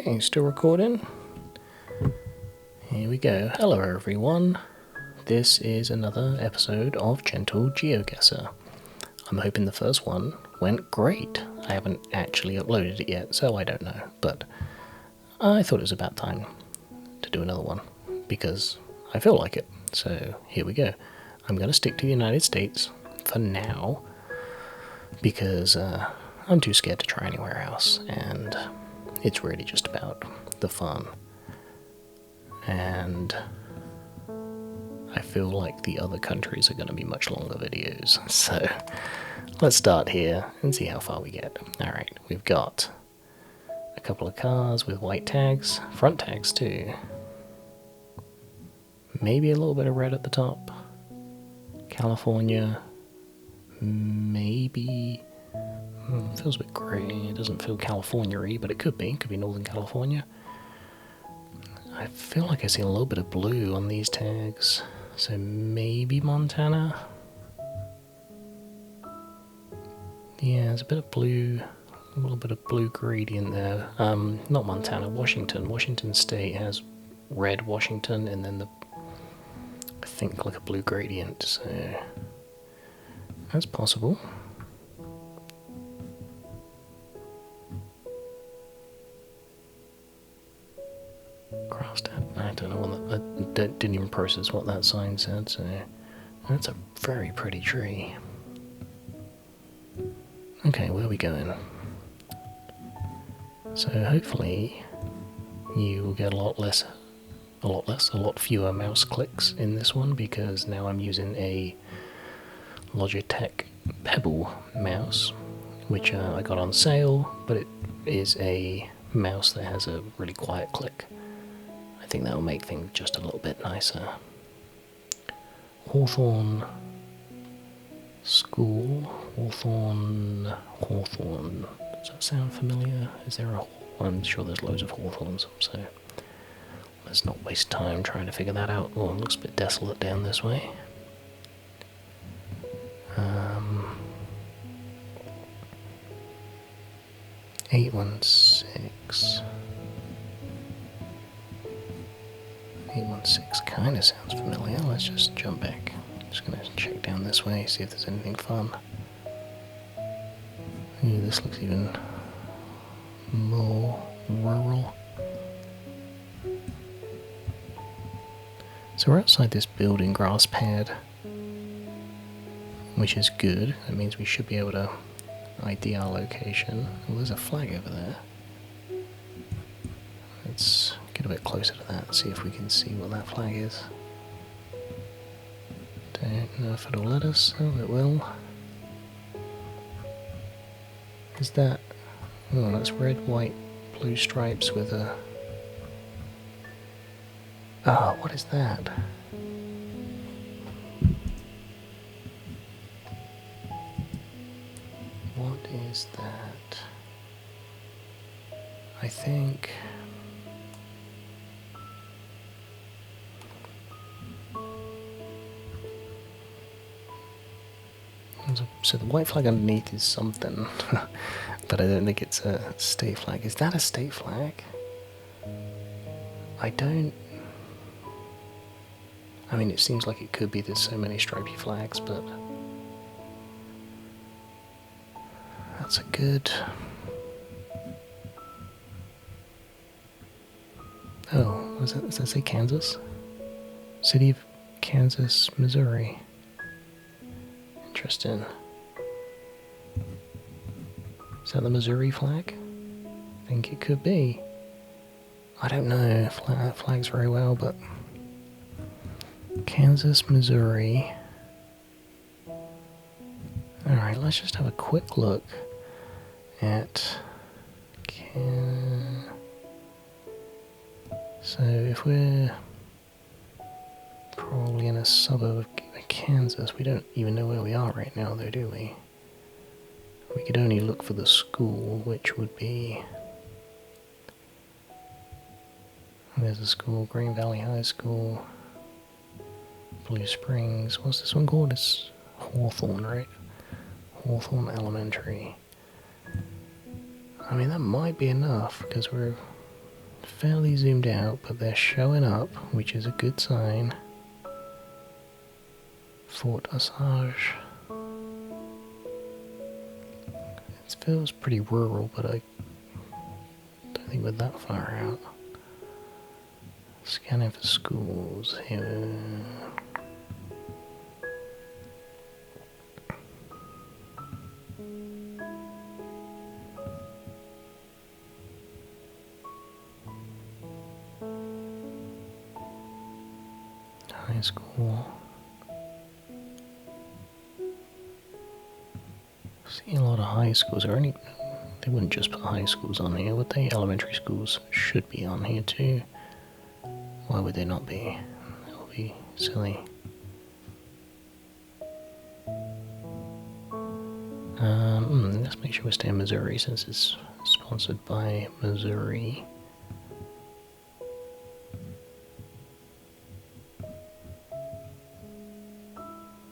Okay, still recording. Here we go. Hello everyone. This is another episode of Gentle Geoguessr. I'm hoping the first one went great. I haven't actually uploaded it yet, so I don't know. But I thought it was about time to do another one because I feel like it. So here we go. I'm going to stick to the United States for now because I'm too scared to try anywhere else, and it's really just about the fun. And I feel like the other countries are going to be much longer videos. So let's start here and see how far we get. Alright, we've got a couple of cars with white tags, front tags too. Maybe a little bit of red at the top. California, maybe. Feels a bit grey. It doesn't feel California-y, but it could be. Could be Northern California. I feel like I see a little bit of blue on these tags, so maybe Montana? Yeah, there's a bit of blue, a little bit of blue gradient there. Not Montana, Washington. Washington State has red Washington, and then I think like a blue gradient, so that's possible. I don't know what that didn't even process what that sign said, so that's a very pretty tree. Okay, where are we going? So hopefully you will get a lot fewer mouse clicks in this one, because now I'm using a Logitech Pebble mouse, which I got on sale, but it is a mouse that has a really quiet click. I think that will make things just a little bit nicer. Hawthorne School. Hawthorne. Does that sound familiar? Is there a... I'm sure there's loads of Hawthorns, so let's not waste time trying to figure that out. Oh, it looks a bit desolate down this way. 816. 816 kind of sounds familiar. Let's just jump back. Just gonna check down this way, see if there's anything fun. Ooh, this looks even more rural. So we're outside this building grass pad, which is good. That means we should be able to ID our location. Oh, there's a flag over there. Let's get a bit closer to that and see if we can see what that flag is. Don't know if it'll let us. Oh, it will. Is that... oh, that's red, white, blue stripes with a... oh, what is that? What is that? I think... so the white flag underneath is something, but I don't think it's a state flag. Is that a state flag? I mean, it seems like it could be. There's so many stripy flags, but that's a good... oh, does that say Kansas? City of Kansas, Missouri. Interesting. Is that the Missouri flag? I think it could be. I don't know flags very well, but Kansas, Missouri. Alright, let's just have a quick look at... so if we're probably in a suburb of Kansas, we don't even know where we are right now though, do we? We could only look for the school, which would be... there's a school, Green Valley High School, Blue Springs. What's this one called? It's Hawthorne, right? Hawthorne Elementary. I mean, that might be enough, because we're fairly zoomed out, but they're showing up, which is a good sign. Fort Osage. It feels pretty rural, but I don't think we're that far out. Scanning for schools here. High school. See a lot of high schools. Are any? They wouldn't just put high schools on here, would they? Elementary schools should be on here too. Why would they not be? That would be silly. Let's make sure we stay in Missouri since it's sponsored by Missouri.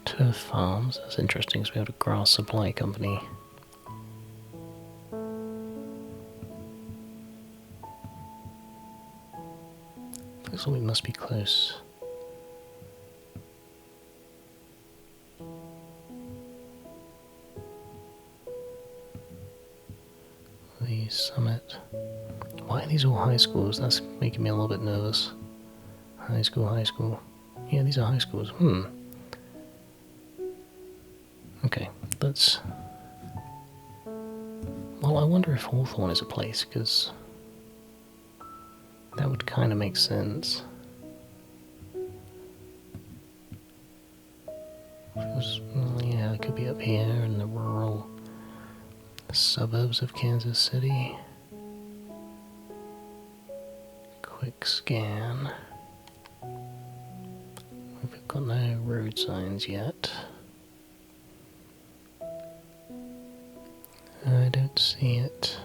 Turf Farms, that's interesting because we have a grass supply company. Looks like we must be close. The summit. Why are these all high schools? That's making me a little bit nervous. High school, high school. Yeah, these are high schools. Okay, let's... Well, I wonder if Hawthorne is a place, because that would kind of make sense. Yeah, it could be up here in the rural suburbs of Kansas City. Quick scan. We've got no road signs yet. I don't see it.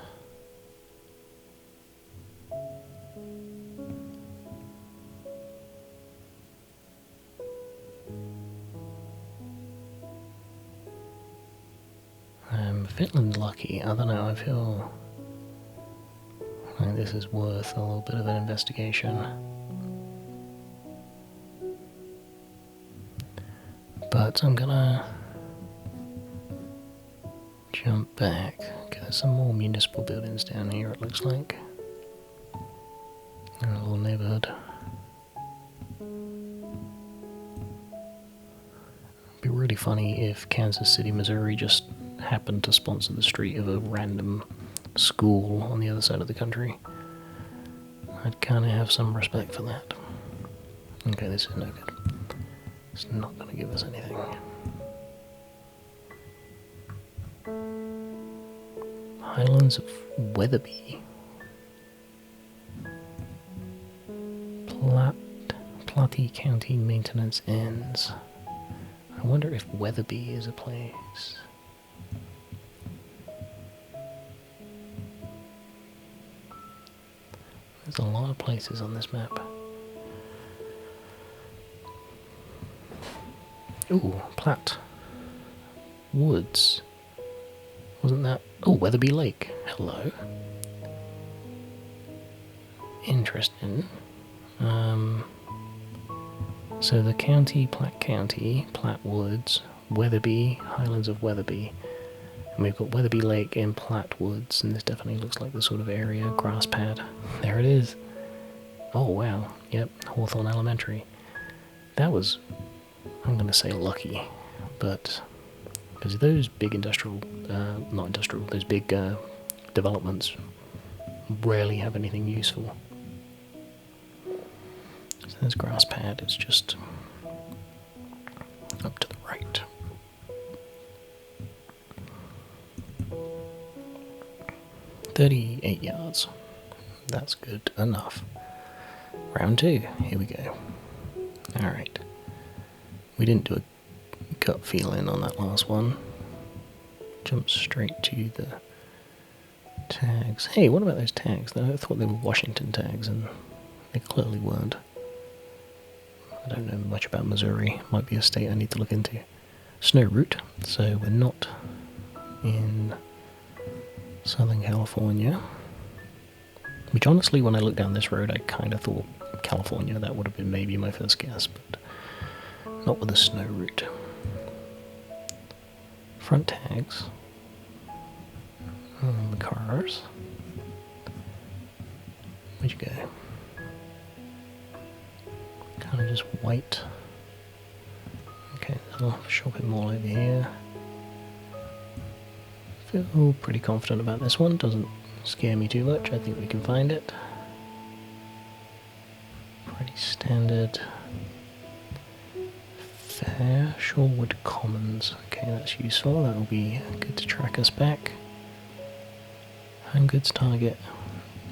I'm feeling lucky. I don't know, I feel like this is worth a little bit of an investigation. But I'm gonna jump back. Okay, there's some more municipal buildings down here, it looks like. In a little neighborhood. It'd be really funny if Kansas City, Missouri just happened to sponsor the street of a random school on the other side of the country. I'd kind of have some respect for that. Okay, this is no good. It's not going to give us anything. Highlands of Weatherby. Platte County maintenance ends. I wonder if Weatherby is a place. There's a lot of places on this map. Ooh, Platte Woods. Wasn't that... Oh, Weatherby Lake. Hello. Interesting. So the county, Platte Woods, Weatherby, Highlands of Weatherby. And we've got Weatherby Lake in Platte Woods, and this definitely looks like the sort of area, grass pad. There it is. Oh, wow. Yep, Hawthorne Elementary. That was, I'm going to say lucky, but because those big industrial, not industrial, those big developments rarely have anything useful. So there's grass pad, it's just up to the right. $38 yards. That's good enough. Round 2, here we go. Alright. We didn't do a gut feeling on that last one. Jump straight to the tags. Hey, what about those tags? I thought they were Washington tags, and they clearly weren't. I don't know much about Missouri. Might be a state I need to look into. Snow route, so we're not in Southern California. Which honestly, when I looked down this road, I kind of thought California. That would have been maybe my first guess, but not with the snow route. Front tags. The cars. Where'd you go? Kind of just white. Okay, there's a shopping mall over here. Feel pretty confident about this one. Doesn't scare me too much. I think we can find it. Pretty standard. Fair Shorewood Commons. Okay, that's useful. That will be good to track us back. Home goods target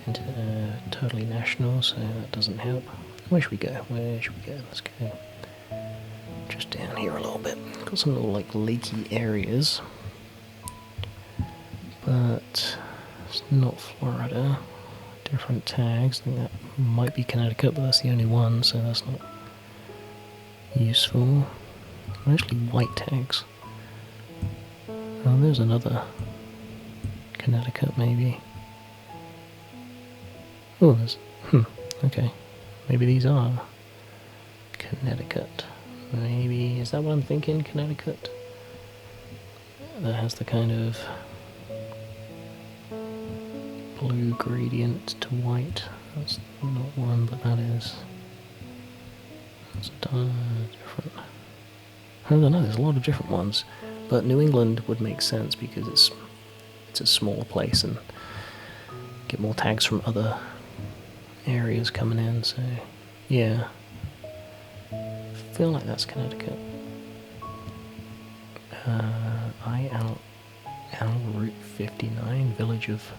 into totally national, so that doesn't help. Where should we go? Where should we go? Let's go just down here a little bit. Got some little like lakey areas, but it's not Florida. Different tags. I think that might be Connecticut, but that's the only one, so that's not useful. Mostly white tags. Oh, there's another Connecticut, maybe. Oh, there's... okay. Maybe these are Connecticut. Maybe... is that what I'm thinking? Connecticut? That has the kind of blue gradient to white. That's not one, but that is... that's different. I don't know, there's a lot of different ones. But New England would make sense because it's a smaller place and get more tags from other areas coming in, so yeah. I feel like that's Connecticut. IL Route 59, Village of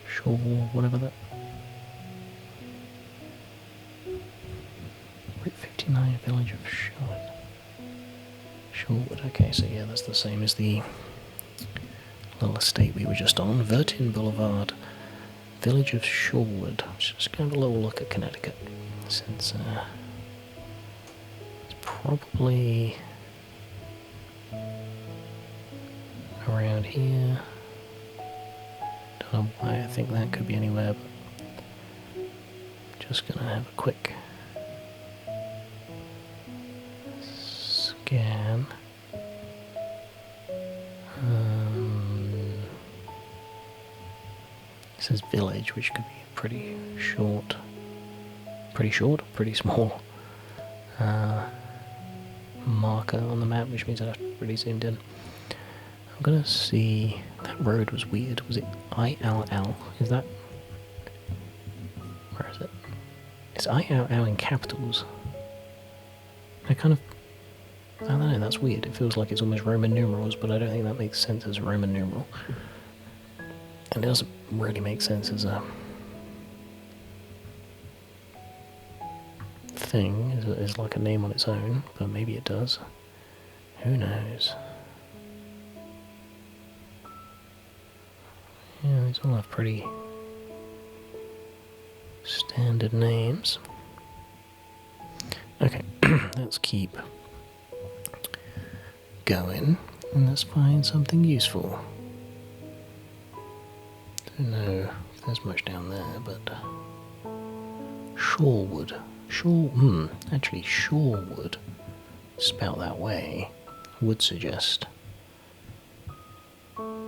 Shore, whatever that. Route 59, Village of Shorewood. Okay, so yeah, that's the same as the little estate we were just on. Vertin Boulevard, Village of Shorewood. Just going to have a little look at Connecticut, since it's probably around here. Don't know why I think that could be anywhere, but just going to have a quick scan. It says village, which could be pretty short, pretty small marker on the map, which means I'd have to really zoomed in. I'm gonna see, that road was weird. Was it ILL? Is that, where is it? It's ILL in capitals. I kind of, I don't know, that's weird. It feels like it's almost Roman numerals, but I don't think that makes sense as a Roman numeral. And it doesn't really make sense as a thing, as like a name on its own, but maybe it does. Who knows? Yeah, these all have pretty standard names. Okay, let's keep going and let's find something useful. Don't know if there's much down there, but Shorewood. Actually Shorewood, spelled that way, would suggest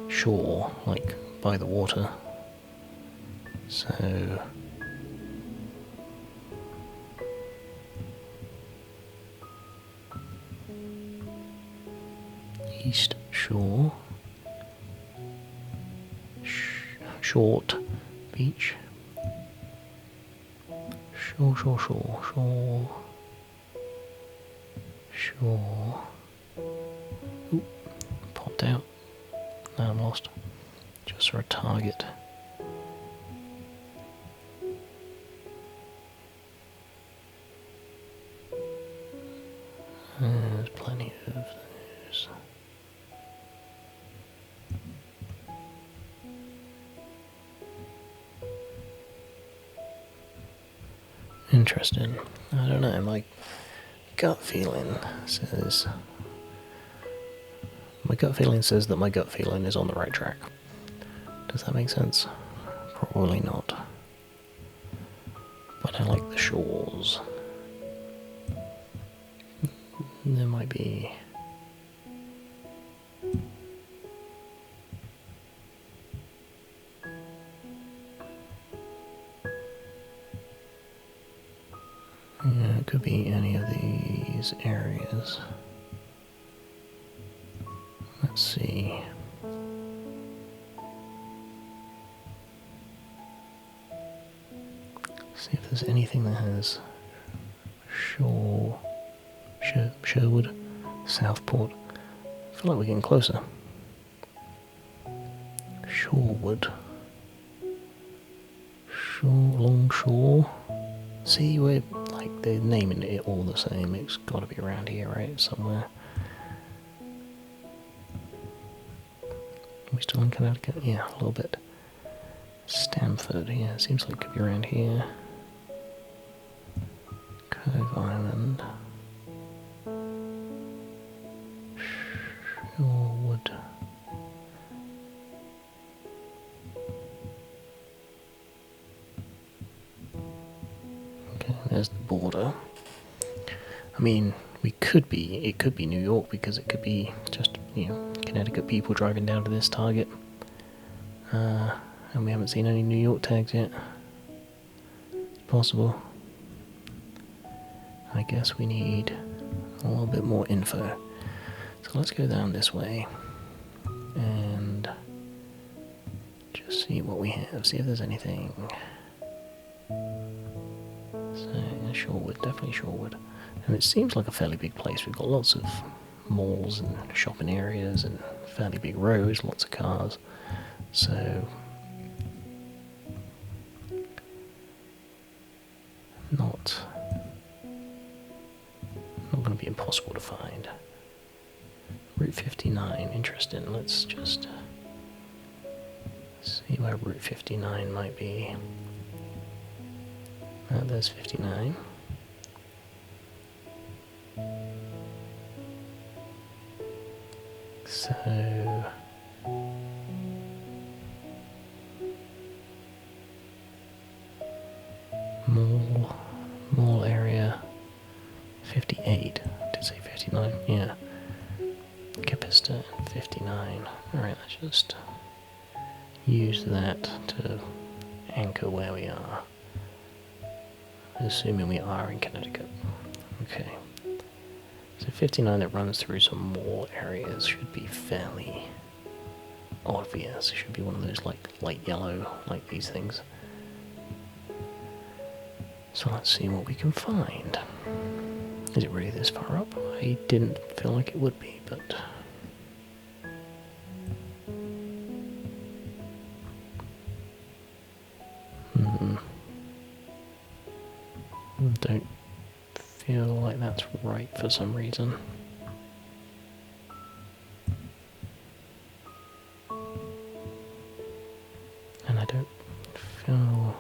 shore, like by the water. So East Shore, Short Beach, shore. Oop, popped out. Now I'm lost. Just for a target. There's plenty of those. Interesting. I don't know, my gut feeling says that my gut feeling is on the right track. Does that make sense? Probably not. But I like the shores. There might be... Yeah, it could be any of these areas. Let's see. See if there's anything that has Sherwood, Southport. I feel like we're getting closer. Shorewood. Longshore. See, we're like they're naming it all the same. It's got to be around here, right? Somewhere. Are we still in Connecticut? Yeah, a little bit. Stamford, yeah, seems like it could be around here. Cove Island. Shorewood. Okay, there's the border. I mean, it could be New York, because it could be just, Connecticut people driving down to this target. And we haven't seen any New York tags yet. It's possible. I guess we need a little bit more info. So let's go down this way and just see what we have. See if there's anything. So Shorewood, definitely Shorewood. And it seems like a fairly big place. We've got lots of malls and shopping areas and fairly big roads, lots of cars. So not going to be impossible to find. Route 59, interesting. Let's just see where Route 59 might be. There's 59. So mall area 58. Did say 59? Yeah. Capister 59. Alright, let's just use that to anchor where we are. Assuming we are in Connecticut. Okay. So 59 that runs through some mall areas should be fairly obvious. It should be one of those like light yellow, like these things. So let's see what we can find. Is it really this far up? I didn't feel like it would be, but... Don't feel like that's right for some reason. And I don't feel...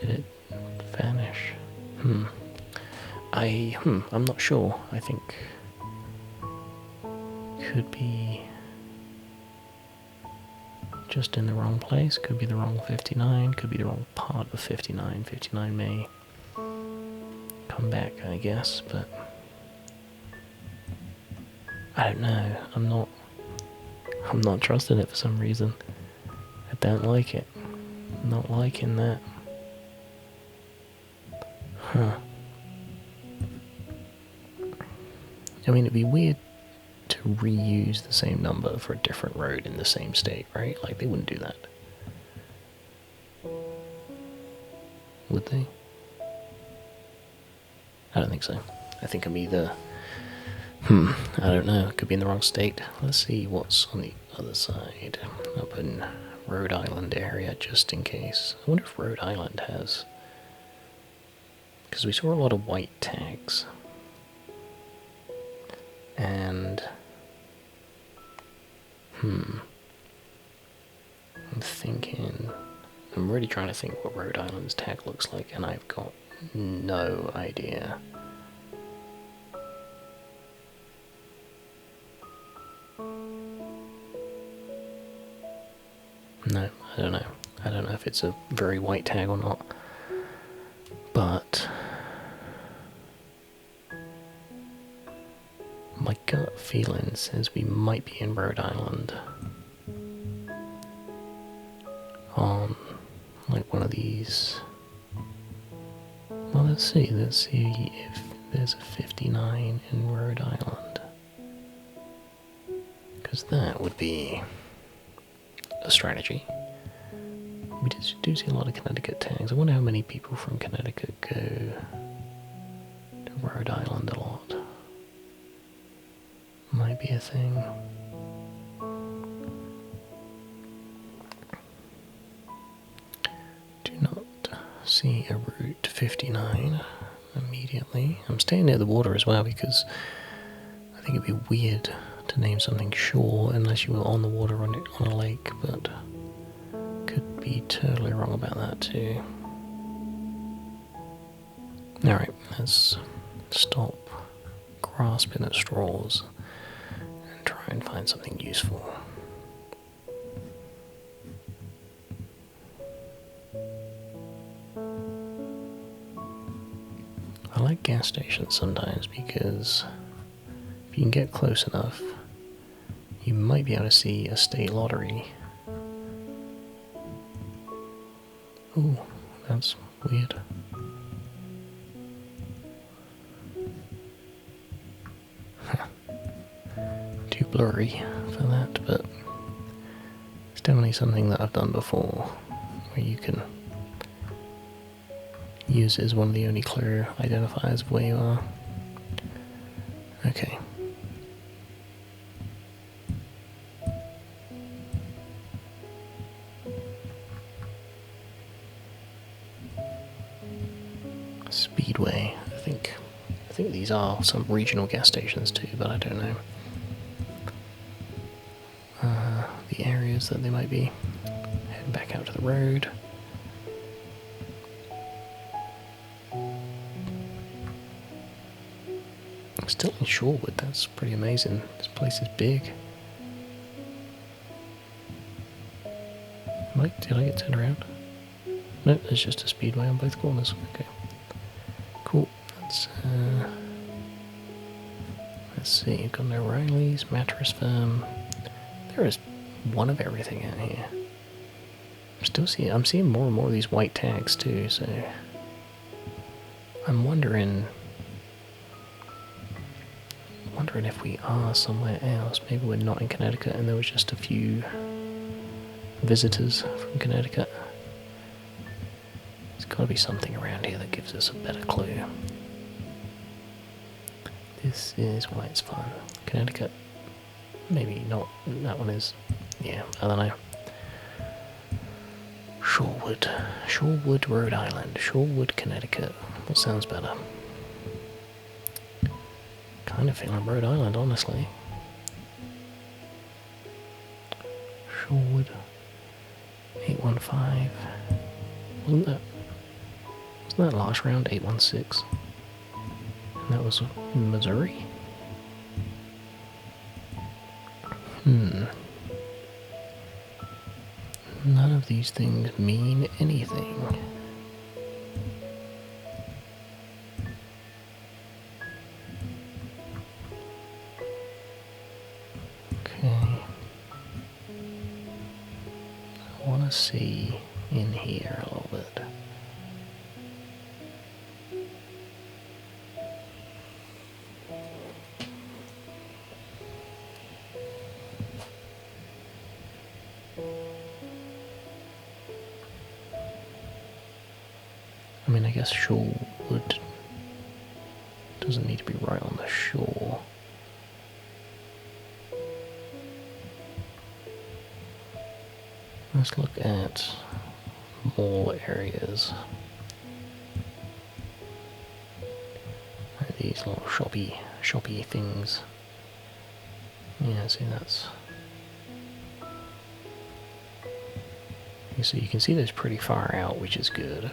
Did it vanish? I'm not sure. I think could be just in the wrong place, could be the wrong 59, could be the wrong part of 59. 59 may come back, I guess, but I don't know. I'm not trusting it for some reason. I don't like it. I'm not liking that. Huh. I mean, it'd be weird to reuse the same number for a different road in the same state, right? Like, they wouldn't do that. Would they? I don't think so. I think I'm either... I don't know. It could be in the wrong state. Let's see what's on the other side. Up in Rhode Island area, just in case. I wonder if Rhode Island has... Because we saw a lot of white tags. And... I'm really trying to think what Rhode Island's tag looks like, and I've got no idea. No, I don't know. I don't know if it's a very white tag or not. But my gut feeling says we might be in Rhode Island. On like one of these. Well, let's see if there's a 59 in Rhode Island. Because that would be a strategy. We do see a lot of Connecticut tags. I wonder how many people from Connecticut go to Rhode Island a lot. Might be a thing. Do not see a Route 59 immediately. I'm staying near the water as well because I think it'd be weird to name something shore unless you were on the water on a lake, but could be totally wrong about that too. Alright, let's stop grasping at straws and try and find something useful. I like gas stations sometimes because if you can get close enough, you might be able to see a state lottery. Ooh, that's weird. Too blurry for that, but it's definitely something that I've done before, where you can use it as one of the only clear identifiers of where you are. Okay. Speedway, I think these are some regional gas stations too, but I don't know the areas that they might be. Heading back out to the road. Still in Shorewood, that's pretty amazing. This place is big. Did I get turned around? No, there's just a speedway on both corners. Okay. Cool. Let's see, you've got no O'Reilly's, Mattress Firm. There is one of everything out here. I'm seeing more and more of these white tags too, so I'm wondering if we are somewhere else. Maybe we're not in Connecticut and there was just a few visitors from Connecticut. There's got to be something around here that gives us a better clue. This is why it's fun. Connecticut. Maybe not. That one is. Yeah, I don't know. Shorewood, Rhode Island. Shorewood, Connecticut. What sounds better? Kind of feeling Rhode Island, honestly. Shorewood. 815. Wasn't that last round 816? And that was in Missouri? None of these things mean anything. Okay. I want to see in here a little bit. I mean, I guess Shorewood doesn't need to be right on the shore. Let's look at mall areas. These little shoppy things. Yeah, see that's... So you can see those pretty far out, which is good.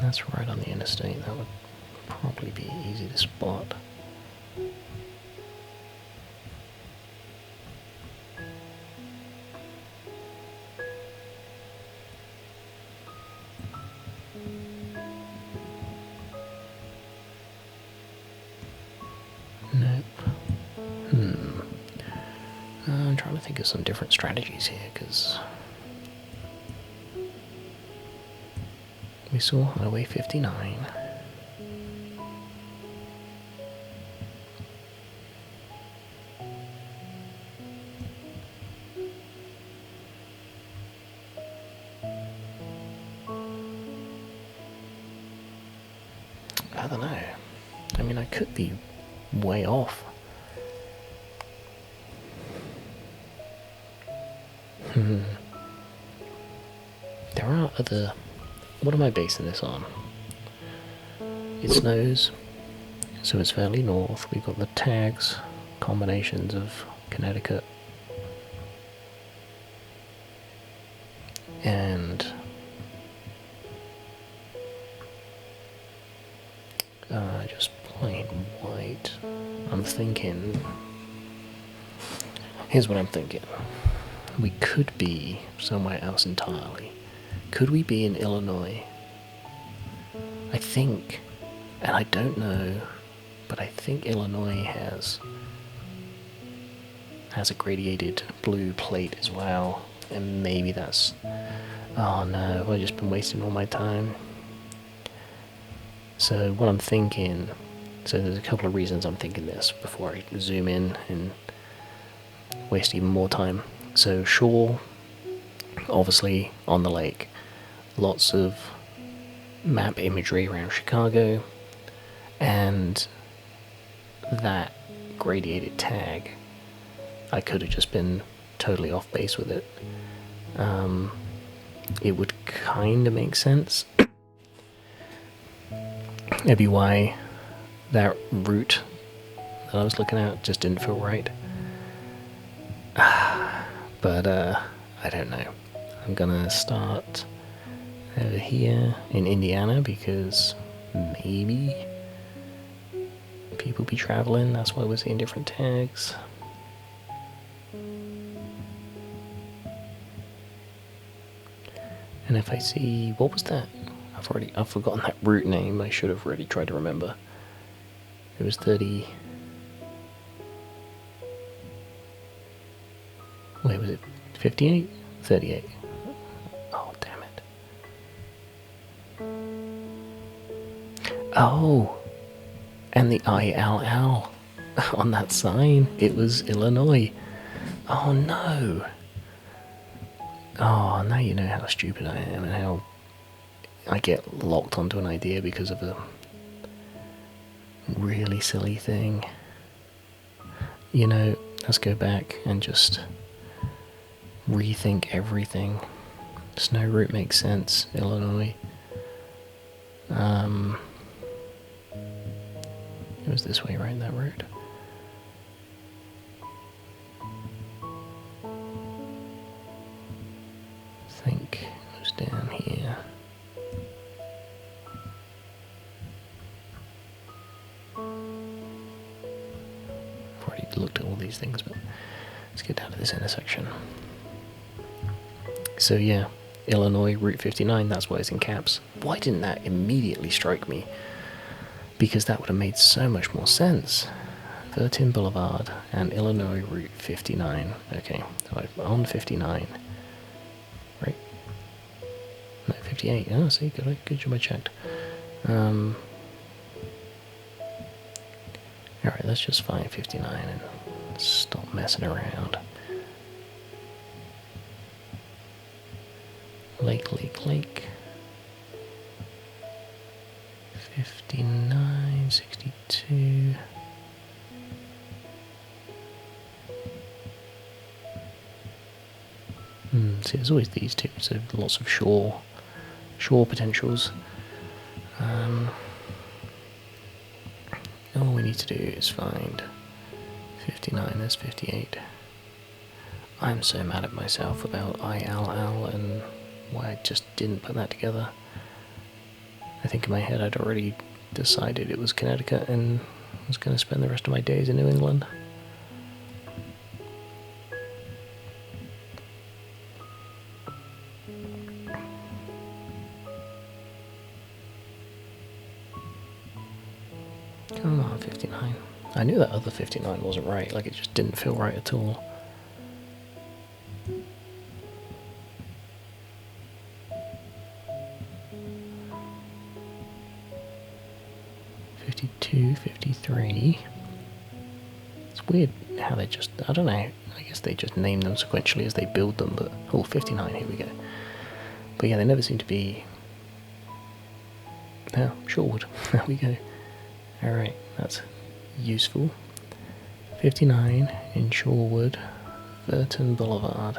That's right on the interstate. That would probably be easy to spot. Nope. I'm trying to think of some different strategies here, because we saw Highway 59. I don't know. I mean, I could be way off. There are other... What am I basing this on? It snows, so it's fairly north. We've got the tags, combinations of Connecticut and just plain white. I'm thinking... Here's what I'm thinking. We could be somewhere else entirely. Could we be in Illinois? I think, and I don't know, but I think Illinois has a gradiated blue plate as well, and maybe that's... Oh no, I've just been wasting all my time. So what I'm thinking... So there's a couple of reasons I'm thinking this before I zoom in and waste even more time. So shore, obviously on the lake, lots of map imagery around Chicago, and that gradiated tag, I could have just been totally off base with it. It would kind of make sense. Maybe why that route that I was looking at just didn't feel right. But I don't know. I'm gonna start over here in Indiana because maybe people be traveling. That's why we're seeing different tags. And if I see... What was that? I've forgotten that route name. I should have really tried to remember. It was 30... Wait, was it 58? 38. Oh, damn it. Oh! And the ILL on that sign, it was Illinois. Oh no! Oh, now you know how stupid I am and how I get locked onto an idea because of a really silly thing. You know, let's go back and just rethink everything. Snow route makes sense, Illinois. It was this way, right? That route. I think it was down here. I've already looked at all these things, but let's get down to this intersection. So yeah, Illinois, Route 59, that's why it's in caps. Why didn't that immediately strike me? Because that would have made so much more sense. Virgin Boulevard and Illinois Route 59. Okay, so I'm on 59. Right? No, 58. Oh, see, good job I checked. Alright, let's just find 59 and stop messing around. Lake. 59, 62. See, there's always these two, so lots of shore potentials. All we need to do is find 59, there's 58. I'm so mad at myself about ILL and why I just didn't put that together. I think in my head I'd already decided it was Connecticut and was going to spend the rest of my days in New England. Come on, 59. I knew that other 59 wasn't right, like it just didn't feel right at all. .53. It's weird how they just, I don't know, I guess they just name them sequentially as they build them, but, oh, 59, here we go. But yeah, they never seem to be, oh, Shorewood, there we go. Alright, that's useful. 59 in Shorewood, Burton Boulevard.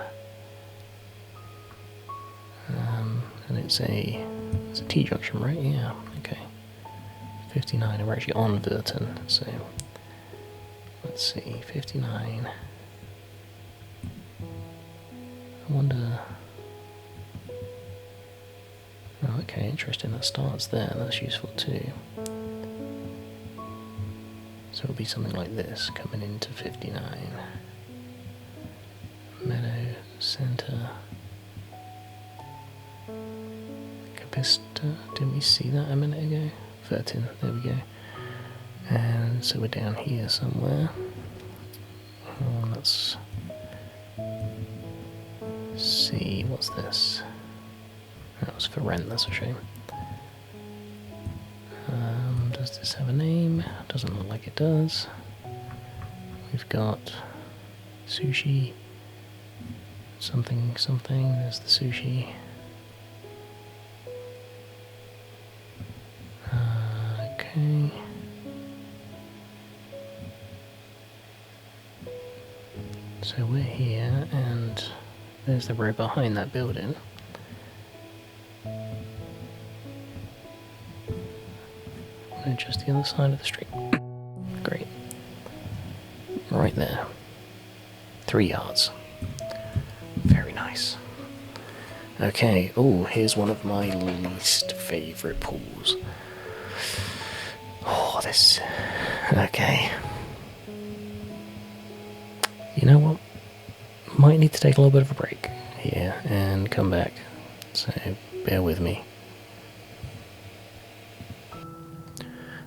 And it's a T-junction, right? Yeah, okay. 59, and we're actually on Burton, so let's see, 59. I wonder. Oh, okay, interesting, that starts there, that's useful too. So it'll be something like this, coming into 59. Meadow, Centre, Capista, didn't we see that a minute ago? 13, there we go. And so we're down here somewhere. Oh, let's see, what's this? That was for rent, that's a shame. Does this have a name? Doesn't look like it does. We've got sushi, something, something, there's the sushi. Okay. So we're here, and there's the road behind that building. And just the other side of the street. Great. Right there. 3 yards. Very nice. Okay, oh, here's one of my least favourite pools. Oh, this... Okay. You know what? Might need to take a little bit of a break here and come back. So, bear with me.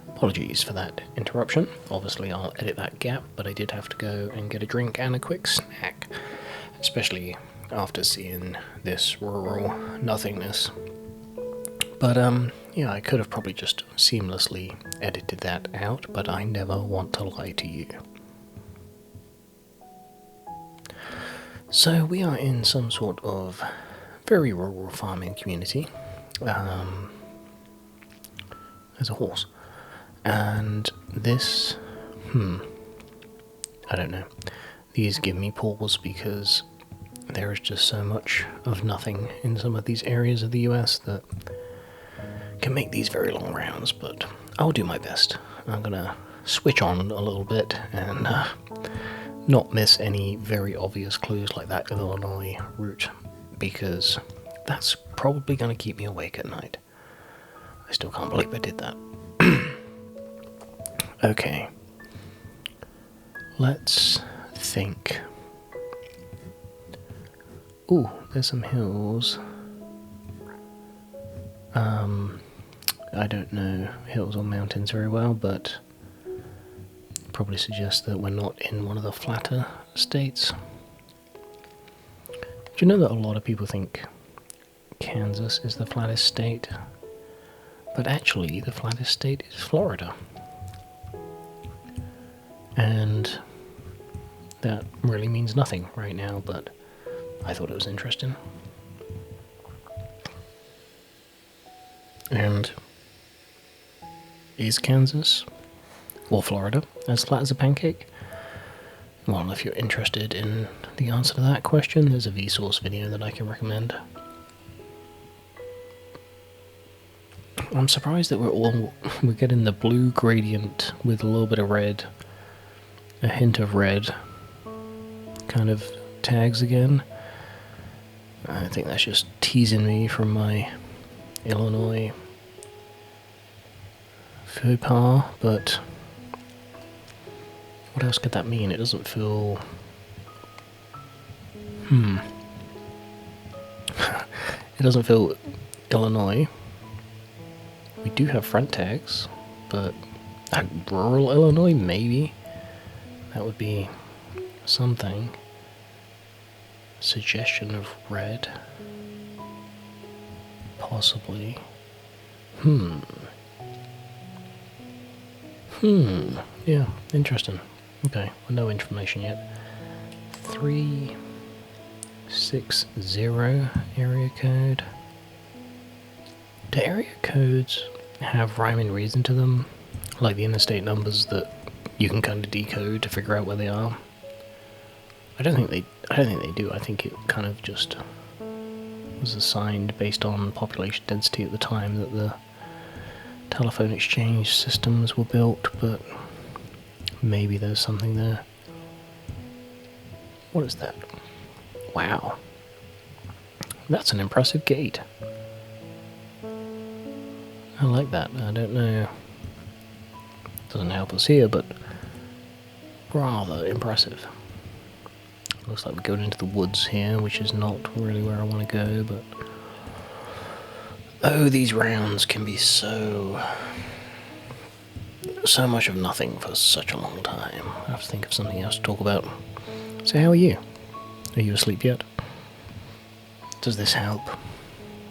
Apologies for that interruption. Obviously I'll edit that gap, but I did have to go and get a drink and a quick snack. Especially after seeing this rural nothingness. But yeah, I could have probably just seamlessly edited that out, but I never want to lie to you. So we are in some sort of very rural farming community. There's a horse. And this, I don't know. These give me pause because there is just so much of nothing in some of these areas of the US that can make these very long rounds, but I'll do my best. I'm gonna switch on a little bit and not miss any very obvious clues like that Illinois route, because that's probably gonna keep me awake at night. I still can't believe I did that. Okay, let's think. Ooh, there's some hills. I don't know hills or mountains very well, but probably suggests that we're not in one of the flatter states. Do you know that a lot of people think Kansas is the flattest state? But actually, the flattest state is Florida. And that really means nothing right now, but I thought it was interesting. And is Kansas or Florida as flat as a pancake? Well, if you're interested in the answer to that question, there's a Vsauce video that I can recommend. I'm surprised that we're getting the blue gradient with a little bit of red, a hint of red kind of tags again. I think that's just teasing me from my Illinois faux pas, but What else could that mean? It doesn't feel... It doesn't feel Illinois. We do have front tags, but rural Illinois, maybe? That would be something. Suggestion of red. Possibly. Yeah, interesting. Okay, well, no information yet. 360 area code. Do area codes have rhyme and reason to them? Like the interstate numbers that you can kind of decode to figure out where they are? I don't think they do. I think it kind of just was assigned based on population density at the time that the telephone exchange systems were built, but maybe there's something there. What is that? Wow. That's an impressive gate. I like that. I don't know. Doesn't help us here, but rather impressive. Looks like we're going into the woods here, which is not really where I want to go, but... Oh, these rounds can be so much of nothing for such a long time. I have to think of something else to talk about. So how are you? Are you asleep yet? Does this help?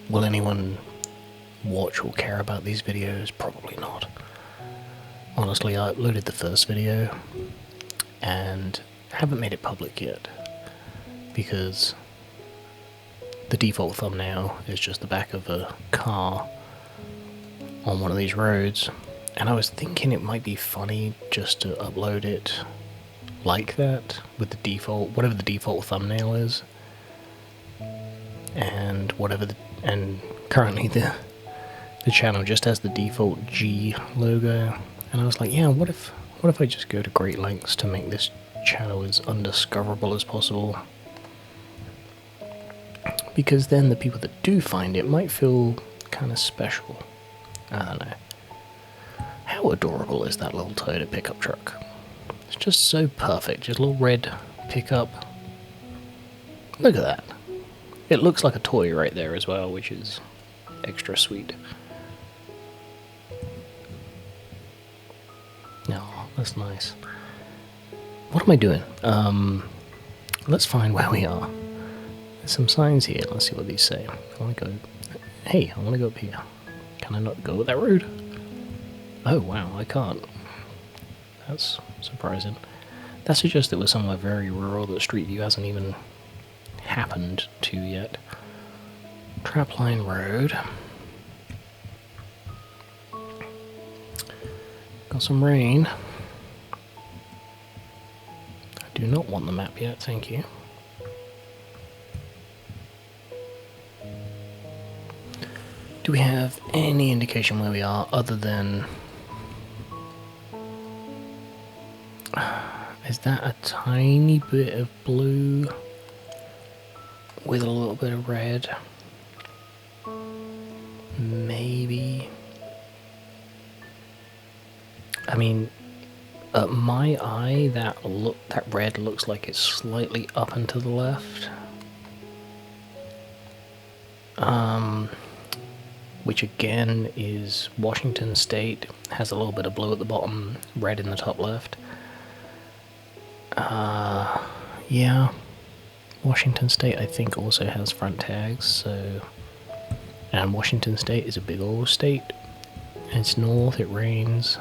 Will anyone watch or care about these videos? Probably not. Honestly, I uploaded the first video and haven't made it public yet because the default thumbnail is just the back of a car on one of these roads, and I was thinking it might be funny just to upload it like that with the default, whatever the default thumbnail is, and currently the channel just has the default G logo, and I was like, yeah, what if I just go to great lengths to make this channel as undiscoverable as possible? Because then the people that do find it might feel kind of special. I don't know. How adorable is that little Toyota pickup truck? It's just so perfect. Just a little red pickup. Look at that. It looks like a toy right there as well, which is extra sweet. Oh, that's nice. What am I doing? Let's find where we are. There's some signs here. Let's see what these say. I want to go... Hey, I want to go up here. Can I not go up that road? Oh, wow, I can't. That's surprising. That suggests it was somewhere very rural that Street View hasn't even happened to yet. Trapline Road. Got some rain. I do not want the map yet, thank you. Do we have any indication where we are other than... Is that a tiny bit of blue with a little bit of red? Maybe. I mean, at my eye, that red looks like it's slightly up and to the left. Which again is Washington State, has a little bit of blue at the bottom, red in the top left. Yeah, Washington State I think also has front tags, so... And Washington State is a big old state. It's north, it rains.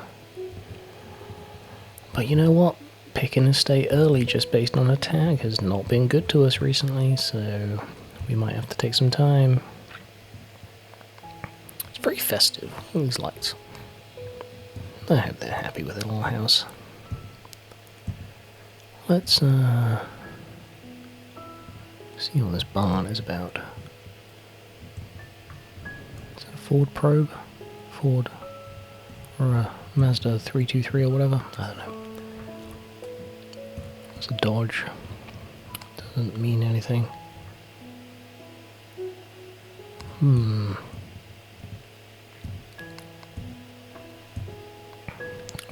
But you know what? Picking a state early just based on a tag has not been good to us recently, so we might have to take some time. It's very festive, all these lights. I hope they're happy with their little house. Let's see what this barn is about. Is that a Ford Probe? Ford? Or a Mazda 323 or whatever? I don't know. It's a Dodge. Doesn't mean anything.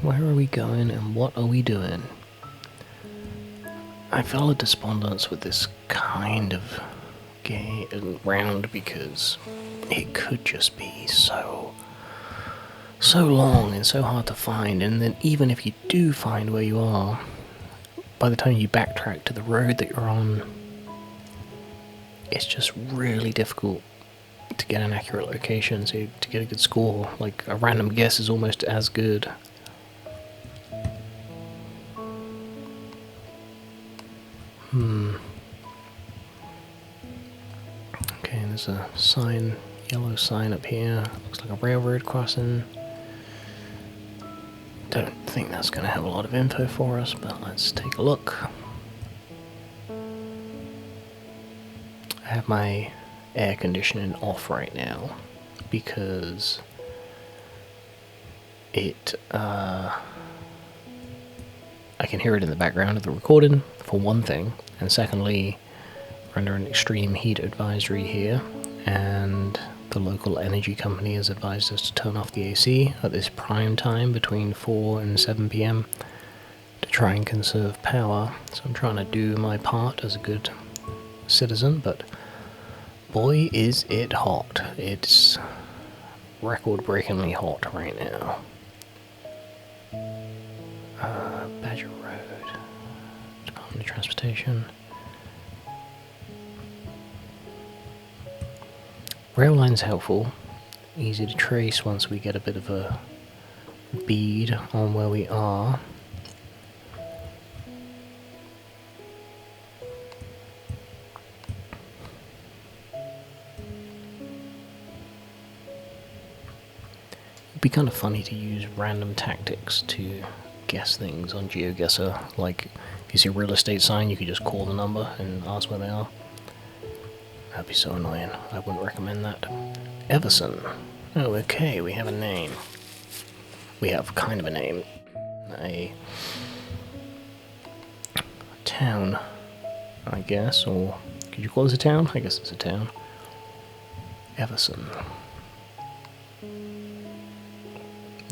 Where are we going and what are we doing? I feel a despondence with this kind of round because it could just be so long and so hard to find, and then even if you do find where you are, by the time you backtrack to the road that you're on, it's just really difficult to get an accurate location, so to get a good score. Like, a random guess is almost as good. Okay, there's a sign, yellow sign up here. Looks like a railroad crossing. Don't think that's going to have a lot of info for us, but let's take a look. I have my air conditioning off right now because I can hear it in the background of the recording, for one thing, and secondly, we're under an extreme heat advisory here, and the local energy company has advised us to turn off the AC at this prime time between 4 and 7 PM to try and conserve power. So I'm trying to do my part as a good citizen, but boy is it hot. It's record-breakingly hot right now. Badger Road, Department of Transportation. Rail line's helpful, easy to trace once we get a bit of a bead on where we are. It'd be kind of funny to use random tactics to guess things on Geoguessr. Like, if you see a real estate sign, you could just call the number and ask where they are. That'd be so annoying. I wouldn't recommend that. Everson. Oh, okay, we have a name. We have kind of a name. A town, I guess, or could you call this a town? I guess it's a town. Everson.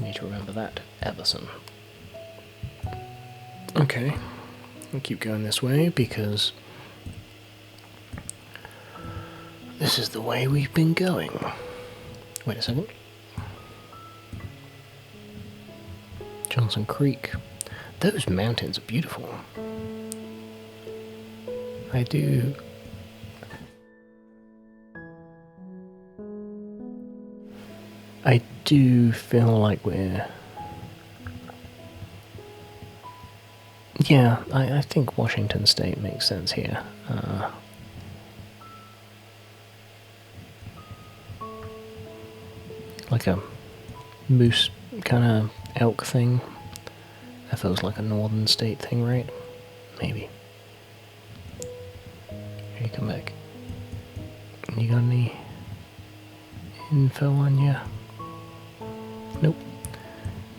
Need to remember that. Everson. Okay, I'll keep going this way because this is the way we've been going. Wait a second. Johnson Creek. Those mountains are beautiful. I do feel like we're... Yeah, I think Washington State makes sense here. Like a moose kind of elk thing. That feels like a northern state thing, right? Maybe. Here you come back. You got any info on you? Nope.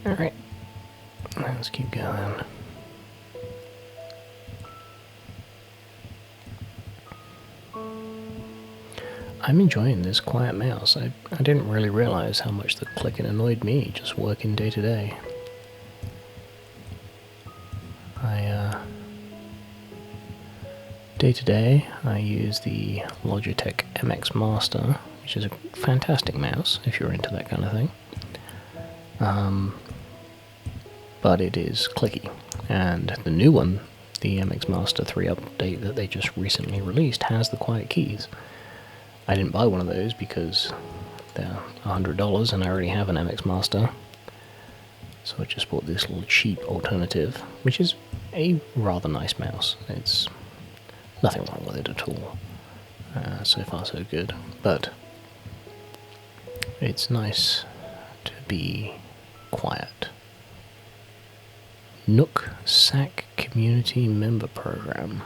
Alright. Let's keep going. I'm enjoying this quiet mouse. I didn't really realize how much the clicking annoyed me just working day to day. Day to day, I use the Logitech MX Master, which is a fantastic mouse if you're into that kind of thing. But it is clicky, and the new one, the MX Master 3 update that they just recently released, has the quiet keys. I didn't buy one of those because they're $100 and I already have an MX Master. So I just bought this little cheap alternative, which is a rather nice mouse. It's nothing wrong with it at all. So far so good. But it's nice to be quiet. Nook Sack Community Member Program.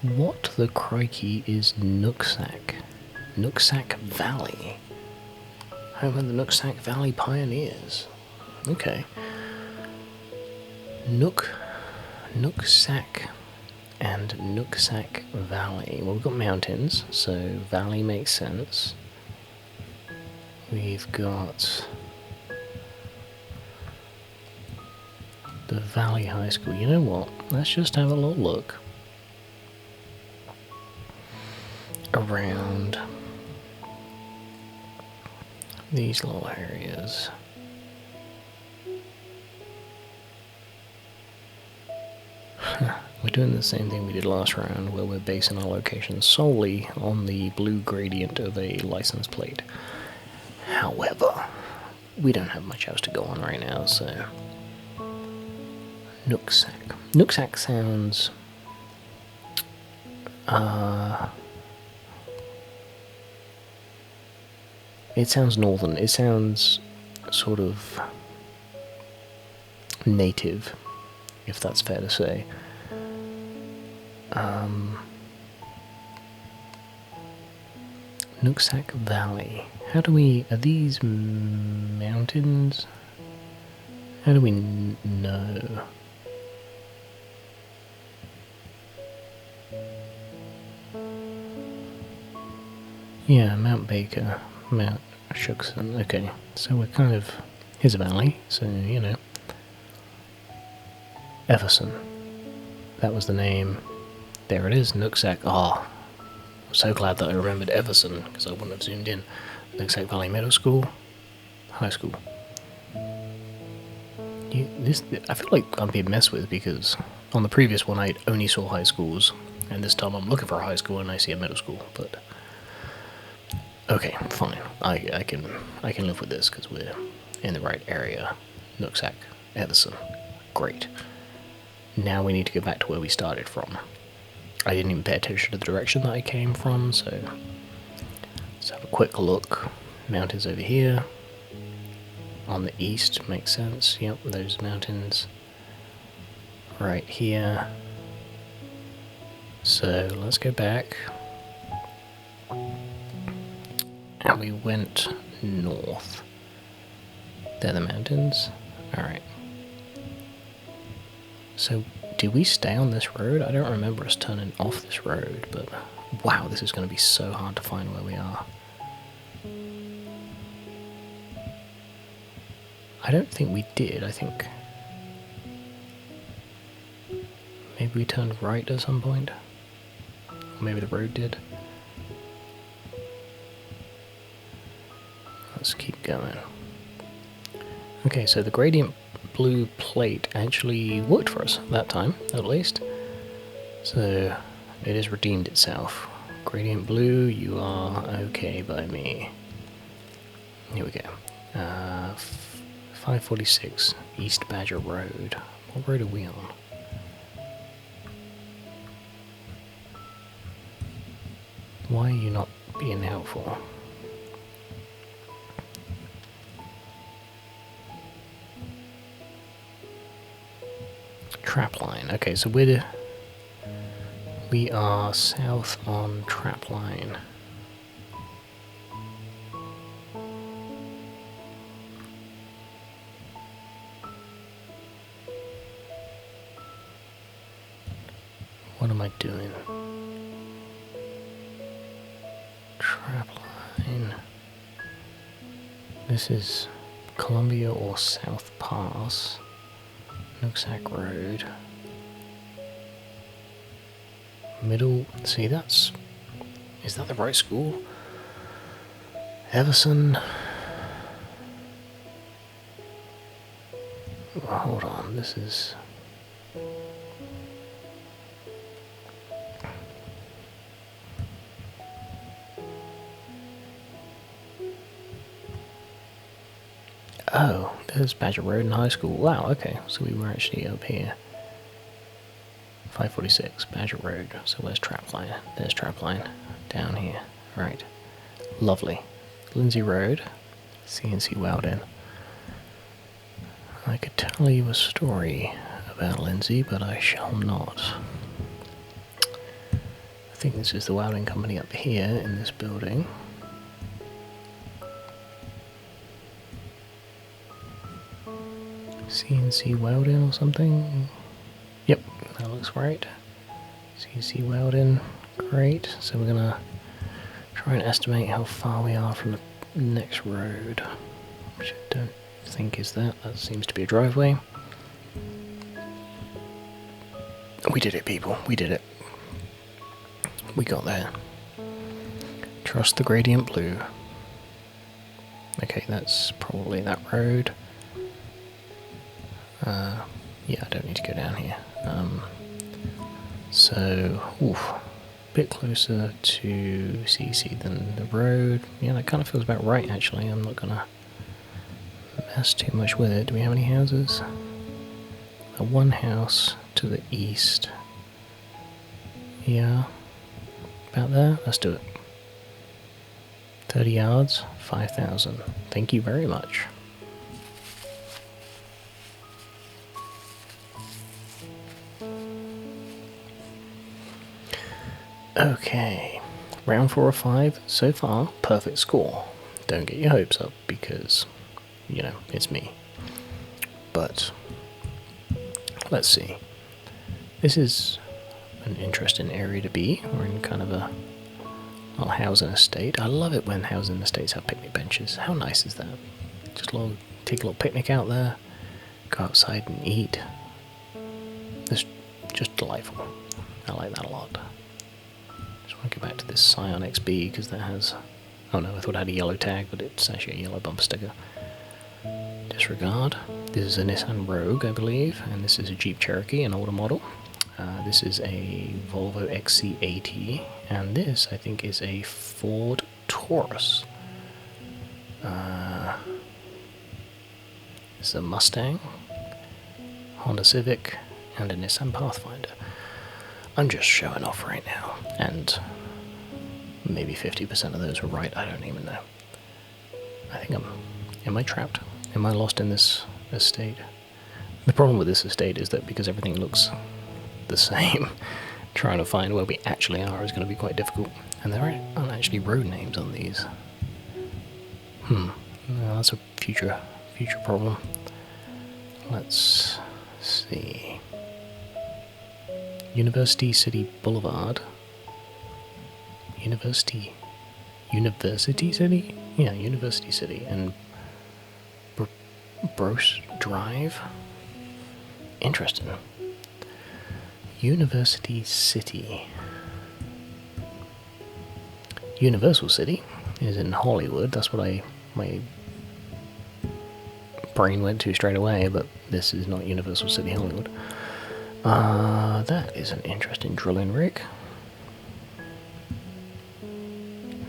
What the crikey is Nooksack? Nooksack Valley. Home of the Nooksack Valley Pioneers. Okay. Nooksack and Nooksack Valley. Well, we've got mountains, so valley makes sense. We've got The Valley High School. You know what? Let's just have a little look around these little areas. We're doing the same thing we did last round, where we're basing our location solely on the blue gradient of a license plate. However, we don't have much else to go on right now, so... Nooksack. Nooksack sounds... it sounds northern. It sounds sort of native, if that's fair to say. Nooksack Valley. How do we... Are these mountains? How do we know? Yeah, Mount Baker, Mount Shookson. Okay, so we're kind of... Here's a valley, so, you know. Everson. That was the name. There it is, Nooksack. Oh, I'm so glad that I remembered Everson, because I wouldn't have zoomed in. Nooksack Valley Middle School. High school. I feel like I'm being messed with, because on the previous one I only saw high schools, and this time I'm looking for a high school and I see a middle school, but... Okay, fine. I can live with this, because we're in the right area. Nooksack, Everson. Great. Now we need to go back to where we started from. I didn't even pay attention to the direction that I came from, so let's have a quick look. Mountains over here. On the east, makes sense. Yep, those mountains. Right here. So let's go back. And we went north. They're the mountains. Alright. So, did we stay on this road? I don't remember us turning off this road, but wow, this is going to be so hard to find where we are. I don't think we did. I think maybe we turned right at some point. Or maybe the road did. Let's keep going. Okay, so the gradient blue plate actually worked for us that time, at least. So it has redeemed itself. Gradient blue, you are okay by me. Here we go. 546 East Badger Road. What road are we on? Why are you not being helpful? Trapline. Okay, so we are south on Trapline. What am I doing? Trapline. This is Columbia or South Pass. Nooksack Road. Middle... See, that's... Is that the right school? Everson... Oh, hold on, this is... Oh, there's Badger Road in high school. Wow, okay, so we were actually up here. 546, Badger Road. So where's Trapline? There's Trapline. Down here. Right. Lovely. Lindsay Road. CNC Weldon. I could tell you a story about Lindsay, but I shall not. I think this is the welding company up here in this building. CNC Weldon or something? Yep, that looks right. CNC Weldon, great. So we're gonna try and estimate how far we are from the next road, which I don't think is that. That seems to be a driveway. We did it, people. We did it. We got there. Trust the gradient blue. Okay, that's probably that road. Yeah, I don't need to go down here. So, oof, a bit closer to CC than the road. Yeah, that kind of feels about right, actually. I'm not gonna mess too much with it. Do we have any houses? One house to the east. Yeah, about there. Let's do it. 30 yards, 5,000. Thank you very much. Okay, round 4 or 5, so far, perfect score. Don't get your hopes up because, you know, it's me. But, let's see. This is an interesting area to be. We're in kind of a little housing estate. I love it when housing estates have picnic benches. How nice is that? Just take a little picnic out there, go outside and eat. It's just delightful. I like that a lot. Just want to go back to this Scion XB because that has... Oh no, I thought it had a yellow tag, but it's actually a yellow bumper sticker. Disregard. This is a Nissan Rogue, I believe, and this is a Jeep Cherokee, an older model. This is a Volvo XC80, and this, I think, is a Ford Taurus. This is a Mustang, Honda Civic, and a Nissan Pathfinder. I'm just showing off right now, and maybe 50% of those were right, I don't even know. I think am I trapped? Am I lost in this estate? The problem with this estate is that because everything looks the same, trying to find where we actually are is going to be quite difficult. And there aren't actually road names on these. No, that's a future problem. Let's see. University City Boulevard. University City? Yeah, University City. And Brose Drive? Interesting. University City. Universal City is in Hollywood. That's what my brain went to straight away, but this is not Universal City Hollywood. That is an interesting drilling rig.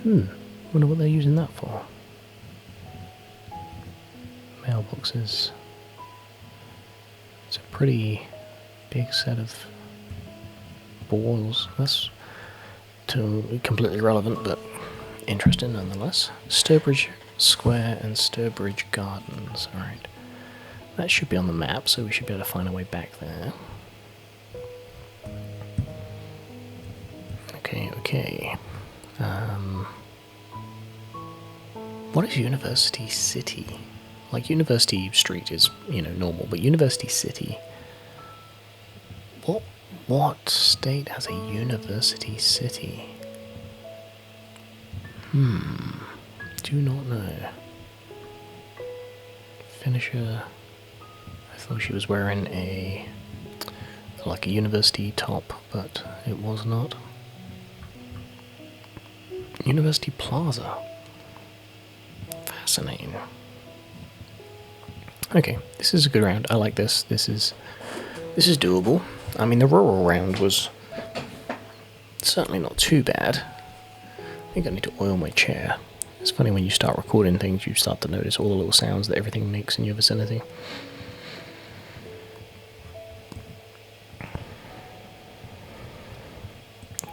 Wonder what they're using that for. Mailboxes. It's a pretty big set of balls. That's completely irrelevant, but interesting nonetheless. Sturbridge Square and Sturbridge Gardens. Alright. That should be on the map, so we should be able to find our way back there. Okay. What is University City? Like, University Street is, normal, but University City... What state has a university city? Do not know. Finisher... I thought she was wearing a university top, but it was not. University Plaza. Fascinating. Okay, this is a good round. I like this. This is doable. I mean, the rural round was certainly not too bad. I think I need to oil my chair. It's funny when you start recording things, you start to notice all the little sounds that everything makes in your vicinity.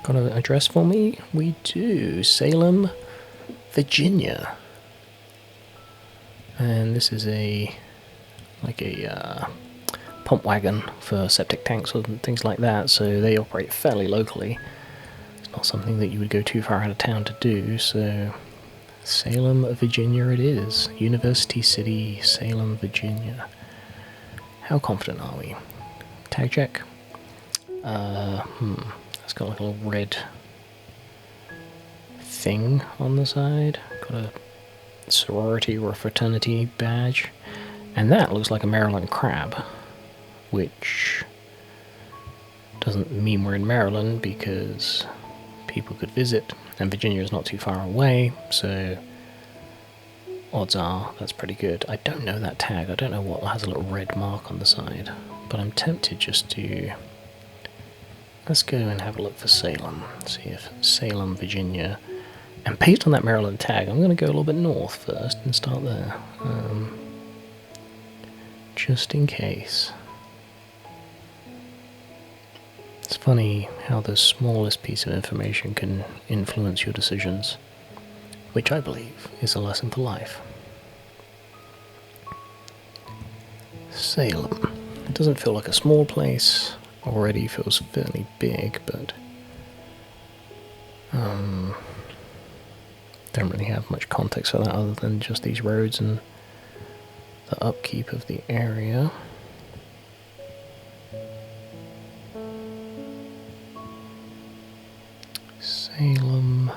Got an address for me? We do. Salem, Virginia. And this is a pump wagon for septic tanks or things like that, so they operate fairly locally. It's not something that you would go too far out of town to do, so Salem, Virginia it is. University City, Salem, Virginia. How confident are we? Tag check. It's got like a little red thing on the side. Got a sorority or a fraternity badge. And that looks like a Maryland crab, which Doesn't mean we're in Maryland because people could visit, and Virginia is not too far away, so odds are that's pretty good. I don't know that tag. I don't know what has a little red mark on the side, but I'm tempted just to... Let's go and have a look for Salem. See if Salem, Virginia... And based on that Maryland tag, I'm going to go a little bit north first and start there. Just in case. It's funny how the smallest piece of information can influence your decisions, which I believe is a lesson for life. Salem. It doesn't feel like a small place. Already feels fairly big, but don't really have much context for that other than just these roads and the upkeep of the area. Salem.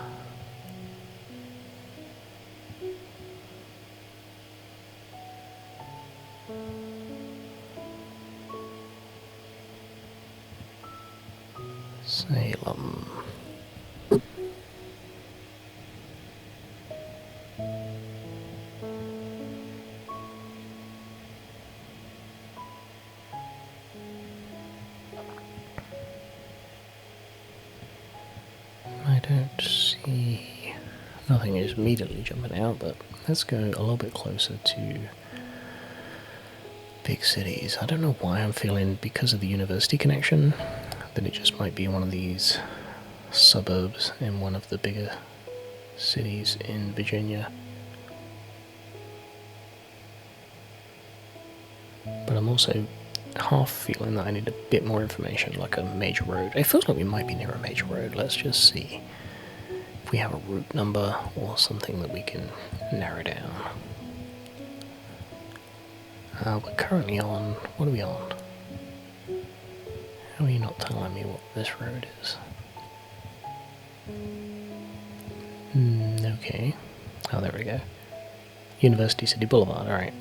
Salem. I don't see... Nothing is immediately jumping out, but let's go a little bit closer to big cities. I don't know why I'm feeling, because of the university connection, that it just might be one of these suburbs in one of the bigger cities in Virginia. But I'm also half feeling that I need a bit more information, like a major road. It feels like we might be near a major road. Let's just see if we have a route number or something that we can narrow down. We're currently on... What are we on? How are you not telling me what this road is? Okay. Oh, there we go. University City Boulevard, alright.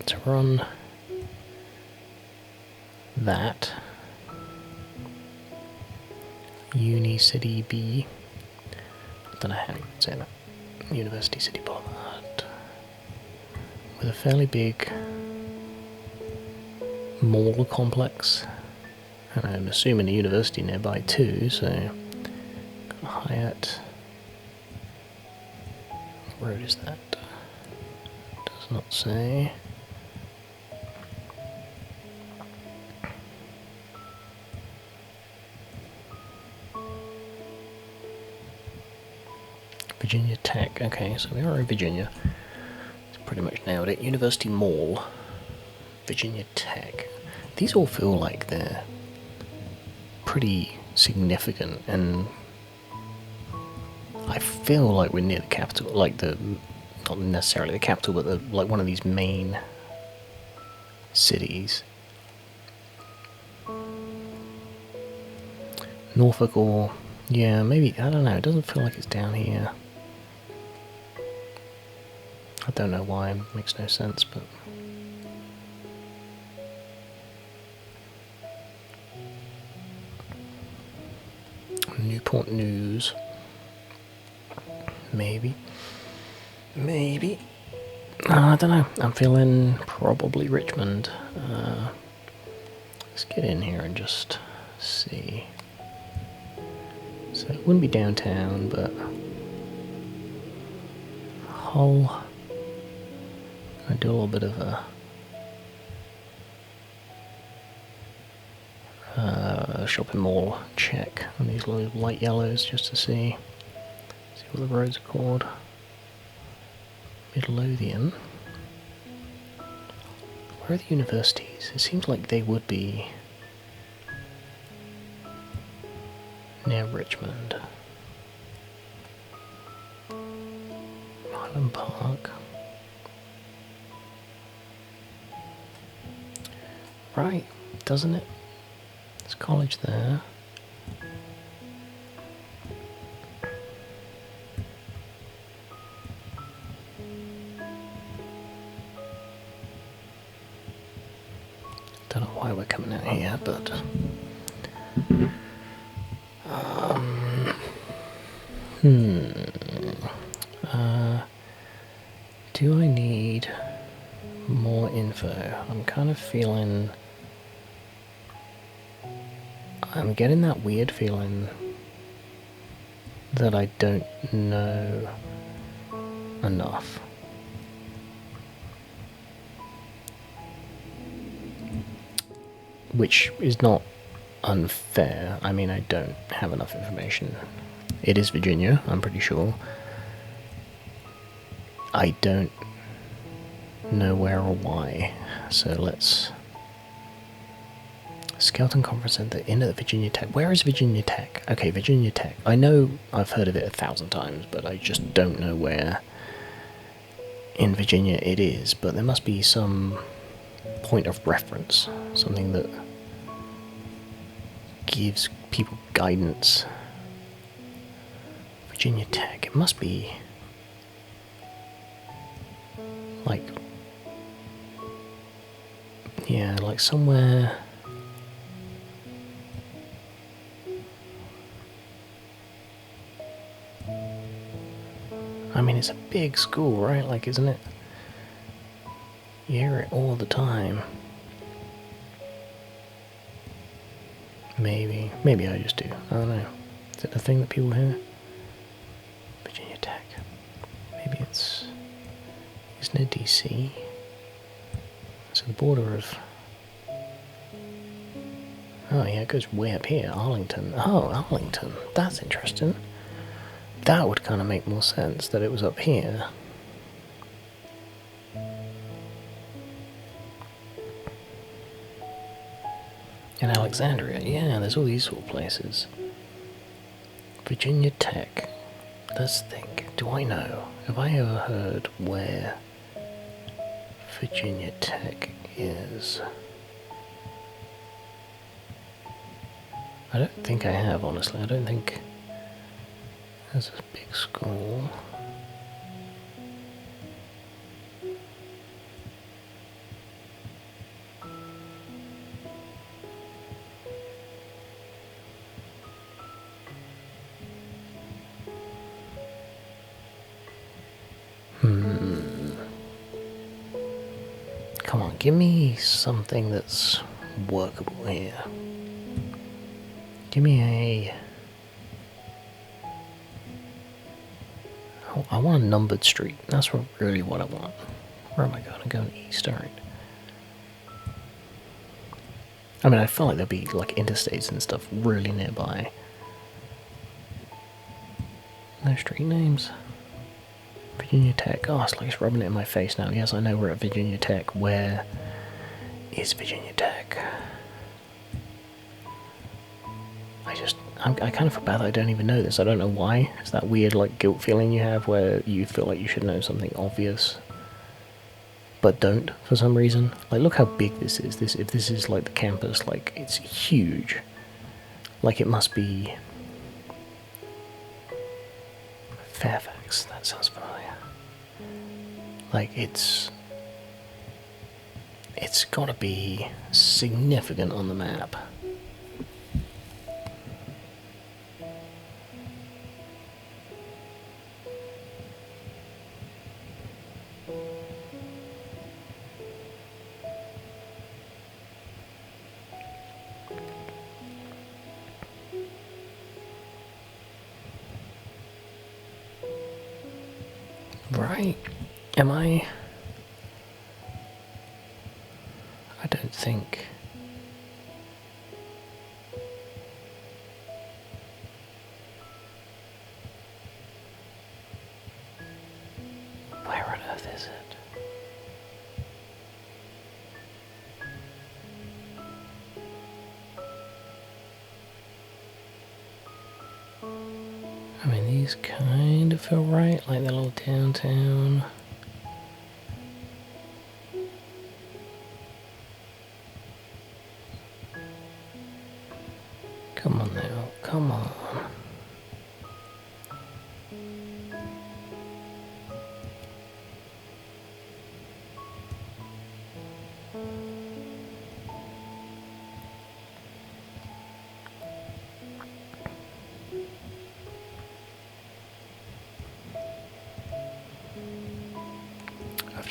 So we're on that. Uni City B. I don't know how you would say that. University City Boulevard. With a fairly big mall complex. And I'm assuming a university nearby too, so... Hyatt. What road is that? Does not say. Virginia Tech. Okay, so we are in Virginia. It's pretty much nailed it. University Mall. Virginia Tech. These all feel like they're pretty significant, and I feel like we're near the capital, like the, not necessarily the capital, but the, like one of these main cities. Norfolk, or yeah, maybe, I don't know, it doesn't feel like it's down here. I don't know why, it makes no sense, but Newport News. Maybe. I don't know. I'm feeling probably Richmond. Let's get in here and just see. So it wouldn't be downtown, but Hull. I do a little bit of a shopping mall check on these little light yellows just to see what the roads are called. Midlothian. Where are the universities? It seems like they would be near Richmond. Highland Park. Right, doesn't it? There's college there. Don't know why we're coming out here, but Do I need more info? I'm kind of feeling... I'm getting that weird feeling that I don't know enough. Which is not unfair. I mean, I don't have enough information. It is Virginia, I'm pretty sure. I don't know where or why. So let's... Skeleton Conference Center in at Virginia Tech. Where is Virginia Tech? Okay, Virginia Tech. I know I've heard of it 1,000 times, but I just don't know where in Virginia it is. But there must be some point of reference, something that gives people guidance. Virginia Tech. It must be like, yeah, like somewhere. I mean, it's a big school, right? Like, isn't it? You hear it all the time. Maybe I just do. I don't know. Is it a thing that people hear? Virginia Tech. Maybe it's... Isn't it DC? It's at the border of... Oh yeah, it goes way up here. Arlington. Oh, Arlington. That's interesting. That would kind of make more sense that it was up here. In Alexandria, yeah, there's all these sort of places. Virginia Tech. Let's think. Do I know? Have I ever heard where Virginia Tech is? I don't think I have, honestly. I don't think there's a big school. Come on, give me something that's workable here. Give me a... I want a numbered street. That's really what I want. Where am I going? I'm going east, alright. I mean, I feel like there'll be like interstates and stuff really nearby. No street names. Virginia Tech. Oh, it's like it's rubbing it in my face now. Yes, I know we're at Virginia Tech. Where is Virginia Tech? I kind of feel bad that I don't even know this. I don't know why. It's that weird like guilt feeling you have where you feel like you should know something obvious, but don't for some reason. Like, look how big this is. If this is like the campus, like it's huge. Like it must be Fairfax. That sounds familiar. Like it's got to be significant on the map. Right? Am I? I don't think. Where on earth is it? I mean, these kind of feel right, like the little downtown. Come on now, come on.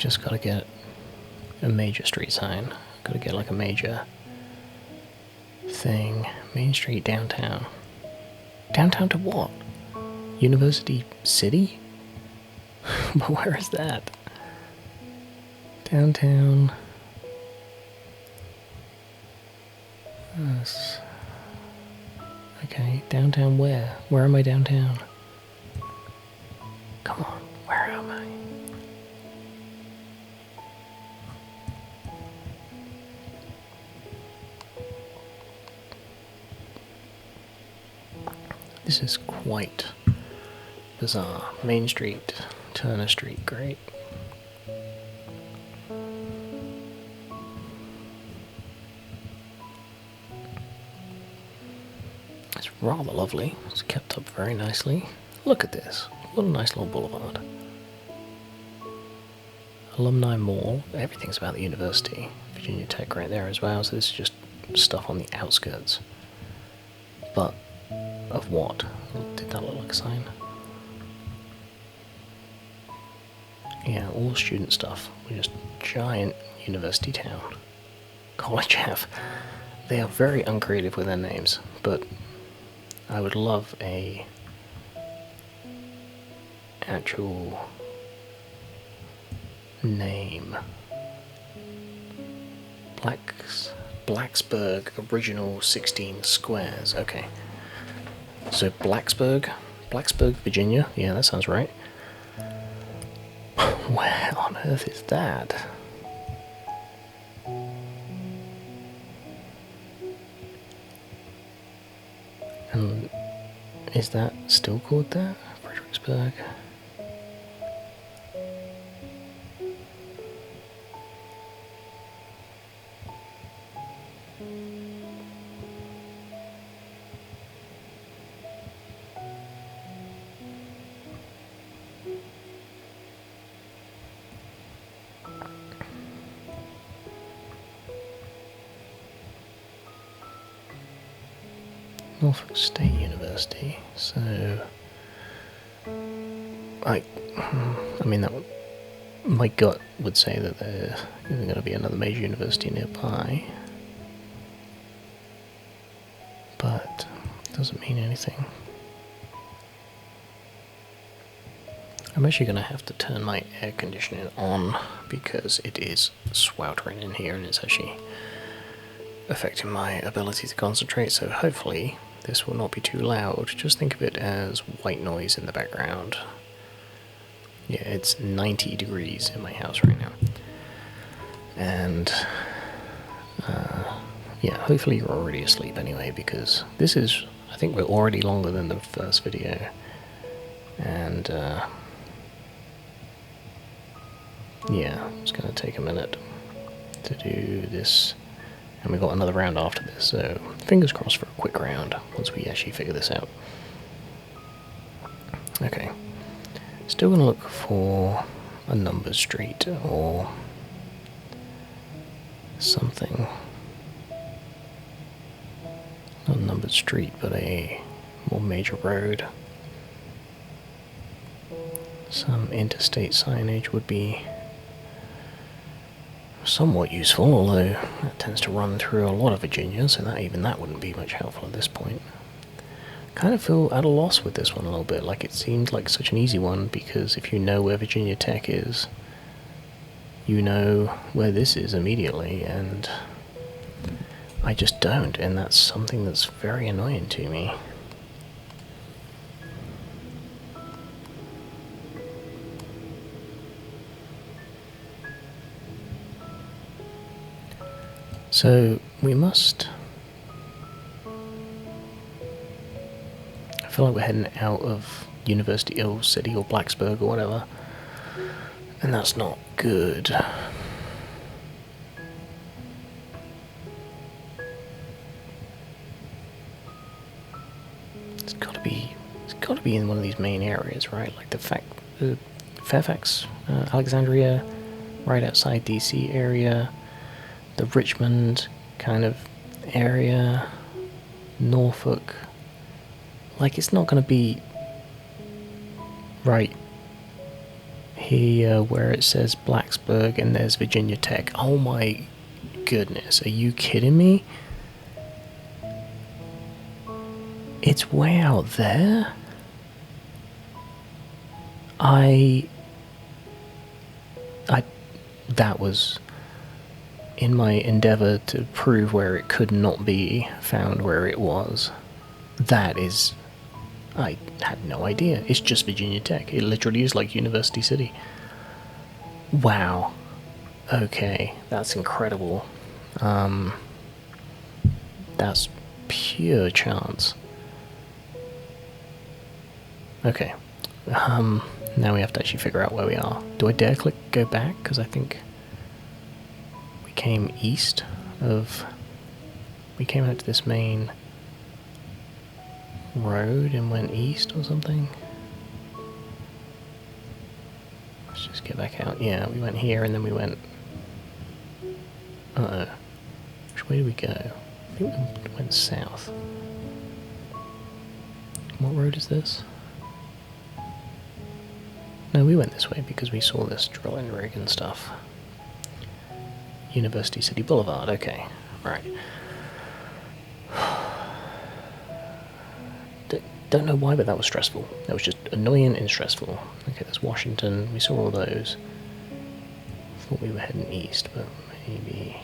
just gotta get a major street sign. Gotta get like a major thing. Main Street, downtown. Downtown to what? University City? But where is that? Downtown. Yes. Okay, downtown where? Where am I downtown? Come on, where am I? This is quite bizarre. Main Street, Turner Street, great. It's rather lovely. It's kept up very nicely. Look at this. What a nice little boulevard. Alumni Mall. Everything's about the university. Virginia Tech right there as well. So this is just stuff on the outskirts. But of what? Did that look like a sign? Yeah, all student stuff. We're just giant university town. College Ave. They are very uncreative with their names, but I would love a actual name. Blacksburg Original 16 Squares. Okay. So Blacksburg, Virginia. Yeah, that sounds right. Where on earth is that? And is that still called that? Fredericksburg? Norfolk State University, so I mean that my gut would say that there isn't going to be another major university nearby, but it doesn't mean anything. I'm actually going to have to turn my air conditioning on because it is sweltering in here and it's actually affecting my ability to concentrate, so hopefully this will not be too loud. Just think of it as white noise in the background. Yeah, it's 90 degrees in my house right now. And yeah, hopefully you're already asleep anyway, because this is, I think we're already longer than the first video. And yeah, it's going to take a minute to do this. And we've got another round after this, so fingers crossed for a quick round once we actually figure this out. Okay. Still going to look for a numbered street or something. Not a numbered street, but a more major road. Some interstate signage would be somewhat useful, although that tends to run through a lot of Virginia, so that even that wouldn't be much helpful at this point. Kind of feel at a loss with this one a little bit, like it seemed like such an easy one, because if you know where Virginia Tech is, you know where this is immediately, and I just don't, and that's something that's very annoying to me. So we must, I feel like we're heading out of University Hill City or Blacksburg or whatever, and that's not good. It's got to be in one of these main areas, right? Like the Fairfax, Alexandria, right outside DC area. The Richmond kind of area, Norfolk, like it's not going to be right here where it says Blacksburg and there's Virginia Tech. Oh my goodness, are you kidding me? It's way out there? That was in my endeavour to prove where it could not be found where it was. That is... I had no idea. It's just Virginia Tech. It literally is like University City. Wow. Okay, that's incredible. That's pure chance. Okay. Now we have to actually figure out where we are. Do I dare click go back? Because I think we came east of... We came out to this main road and went east or something. Let's just get back out. Yeah, we went here and then we went... Uh-oh. Which way did we go? I think we went south. What road is this? No, we went this way because we saw this drilling rig and stuff. University City Boulevard, okay. Right. Don't know why, but that was stressful. That was just annoying and stressful. Okay, there's Washington. We saw all those. Thought we were heading east, but maybe...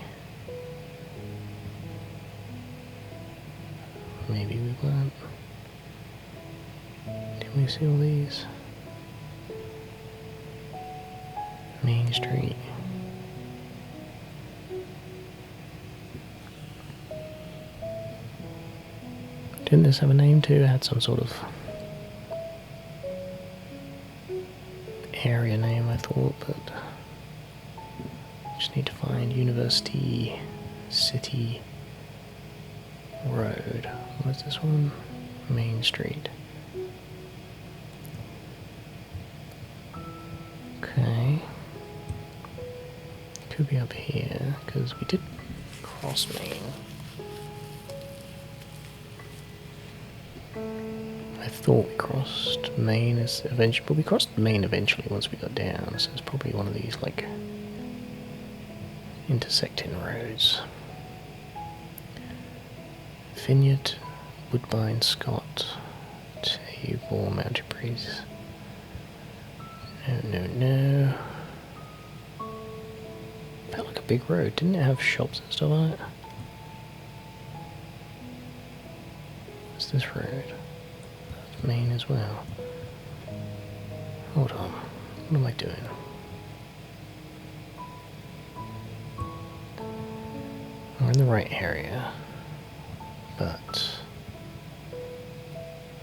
Maybe we weren't. Did we see all these? Main Street. Didn't this have a name too? It had some sort of area name, I thought, but just need to find University City Road. What's this one? Main Street. Okay. Could be up here, because we did cross Main. I thought we crossed Main eventually, but we crossed Main eventually once we got down, so it's probably one of these, like, intersecting roads. Vineyard, Woodbine, Scott, Table, Mountain Breeze. No. Felt like a big road. Didn't it have shops and stuff on it? What's this road? That's Main as well. Hold on. What am I doing? We're in the right area. But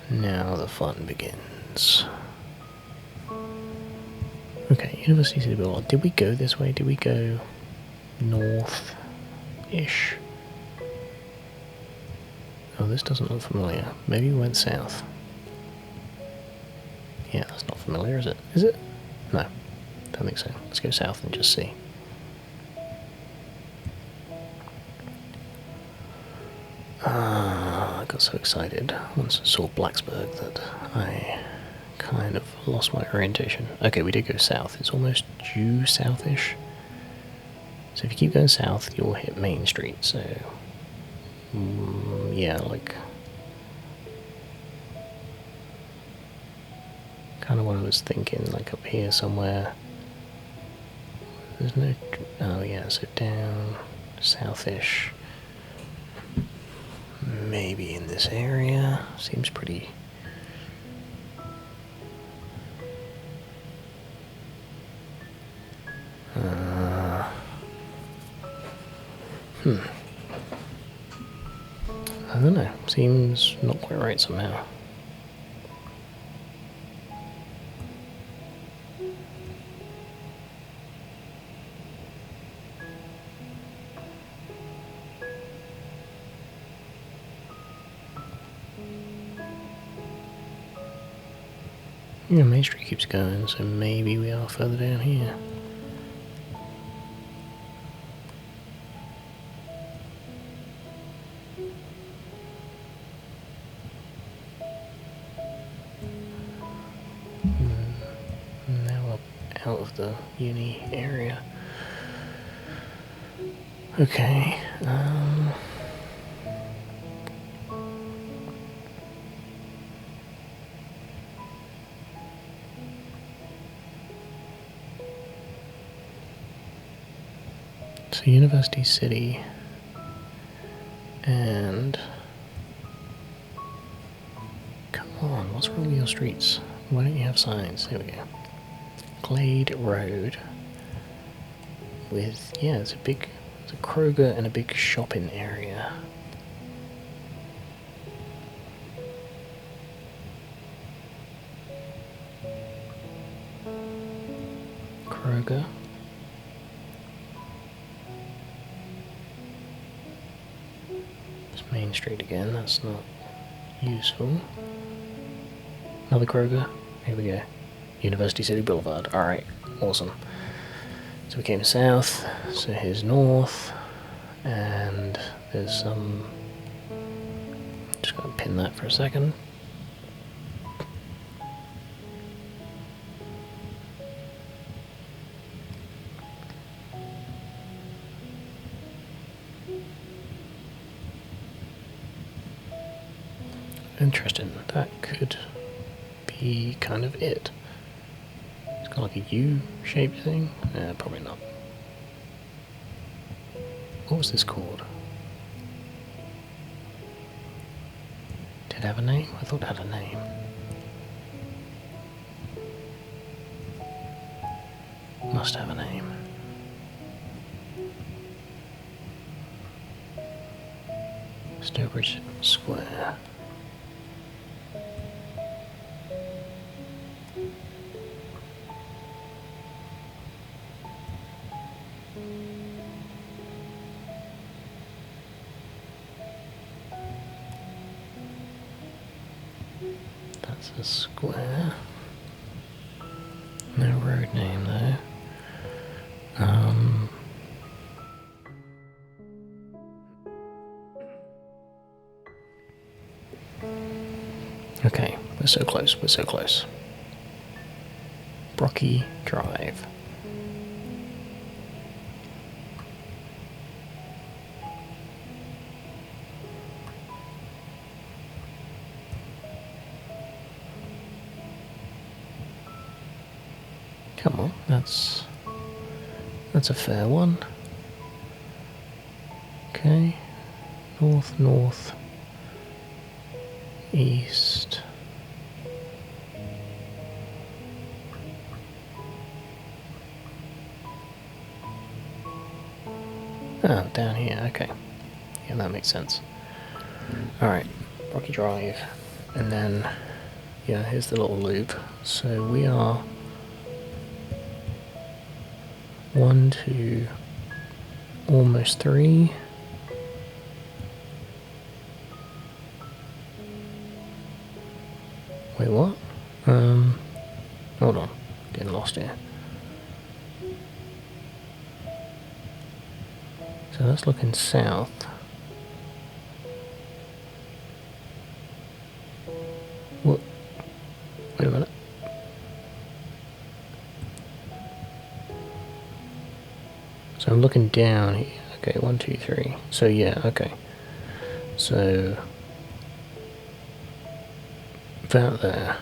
now the fun begins. Okay, University City Boulevard. Did we go this way? Did we go north-ish? Oh, this doesn't look familiar. Maybe we went south. Yeah, that's not familiar, is it? Is it? No, don't think so. Let's go south and just see. I got so excited once I saw Blacksburg that I kind of lost my orientation. Okay, we did go south. It's almost due south-ish. So if you keep going south, you'll hit Main Street. So, yeah, like... kind of what I was thinking, like up here somewhere. There's no... oh yeah, so down south-ish. Maybe in this area. Seems pretty... I don't know. Seems not quite right somehow. Yeah, Main Street keeps going, so maybe we are further down here. out of the uni area. Okay, so University City and come on, what's wrong with your streets? Why don't you have signs? Here we go. Glade Road with, yeah, it's a Kroger and a big shopping area. Kroger. It's Main Street again, that's not useful. Another Kroger. Here we go. University City Boulevard. Alright, awesome. So we came south, so here's north, and there's some... just gotta pin that for a second. Interesting, that could be kind of it. It's got like a U-shaped thing? Probably not. What was this called? Did it have a name? I thought it had a name. Must have a name. Stowbridge Square. That's a square. No road name though. Okay, we're so close, we're so close. Brocky Drive. Come on, that's a fair one. Okay, north, north, east. Oh, down here, okay. Yeah, that makes sense. Alright, Rocky Drive. And then, yeah, here's the little loop. So we are 1, 2, almost 3. Wait, what? Hold on, getting lost here. So that's looking south. What? Wait a minute. So I'm looking down here. Okay, 1, 2, 3. So yeah, okay. So about there.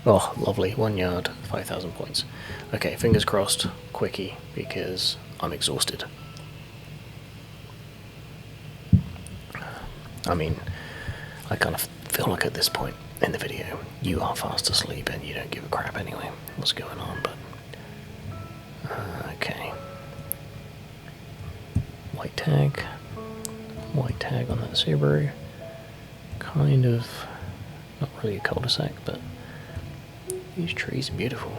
Oh, lovely. 1 yard, 5,000 points. Okay, fingers crossed, quickie, because I'm exhausted. I mean, I kind of feel like at this point in the video, you are fast asleep and you don't give a crap anyway what's going on, but... okay. White tag on that Subaru. Kind of, not really a cul-de-sac, but these trees are beautiful.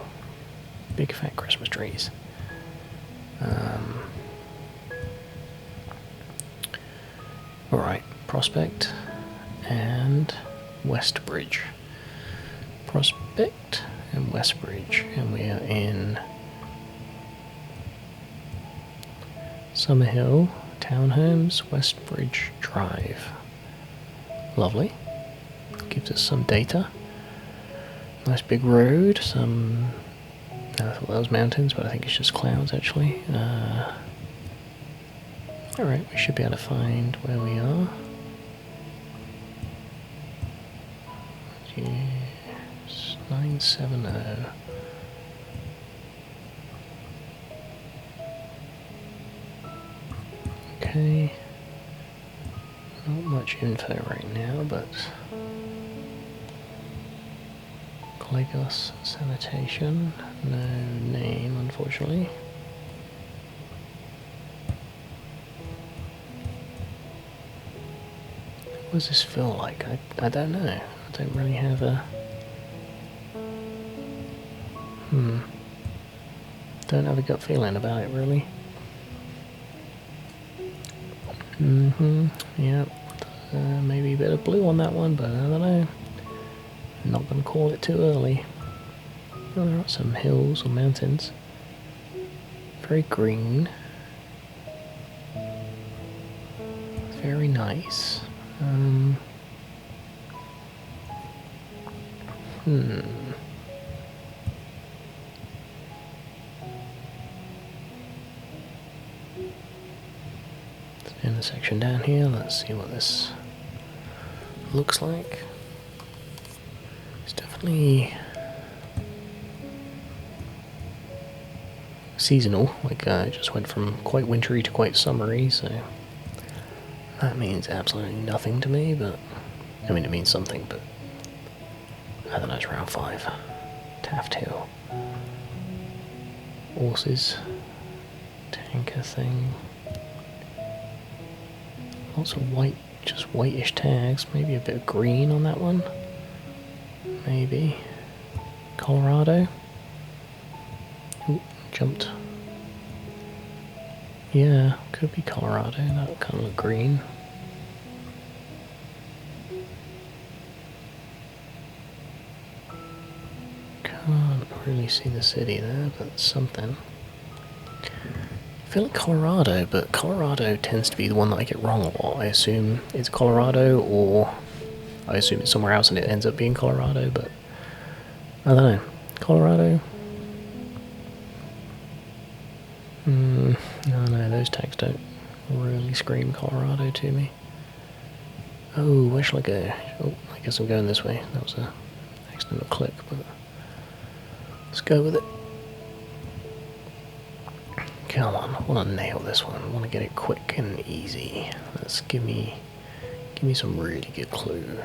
Big fat Christmas trees. Alright, Prospect and Westbridge. Prospect and Westbridge, and we are in Summerhill Townhomes, Westbridge Drive. Lovely. Gives us some data. Nice big road, some I thought that was mountains, but I think it's just clouds actually. Alright, we should be able to find where we are. Yes, 970. Okay. Not much info right now, but Geoguessr sanitation, no name unfortunately. What does this feel like? I don't know. I don't really have a... Don't have a gut feeling about it really. Yeah. Maybe a bit of blue on that one, but I don't know. Not gonna call it too early. Oh, there are some hills or mountains. Very green. Very nice. In the section down here, let's see what this looks like. It's definitely seasonal, like it just went from quite wintry to quite summery, so that means absolutely nothing to me, but I mean it means something, but I don't know, it's round 5. Taft Hill. Horses. Tanker thing. Lots of white, just whitish tags, maybe a bit of green on that one. Maybe. Colorado. Ooh, jumped. Yeah, could be Colorado, that would kind of look green. Can't really see the city there, but something. I feel like Colorado, but Colorado tends to be the one that I get wrong a lot. I assume it's Colorado, or I assume it's somewhere else and it ends up being Colorado, but I don't know. Colorado? No, those tags don't really scream Colorado to me. Oh, where shall I go? Oh, I guess I'm going this way. That was an accidental click, but let's go with it. Come on, I want to nail this one. I want to get it quick and easy. Let's give me some really good clue.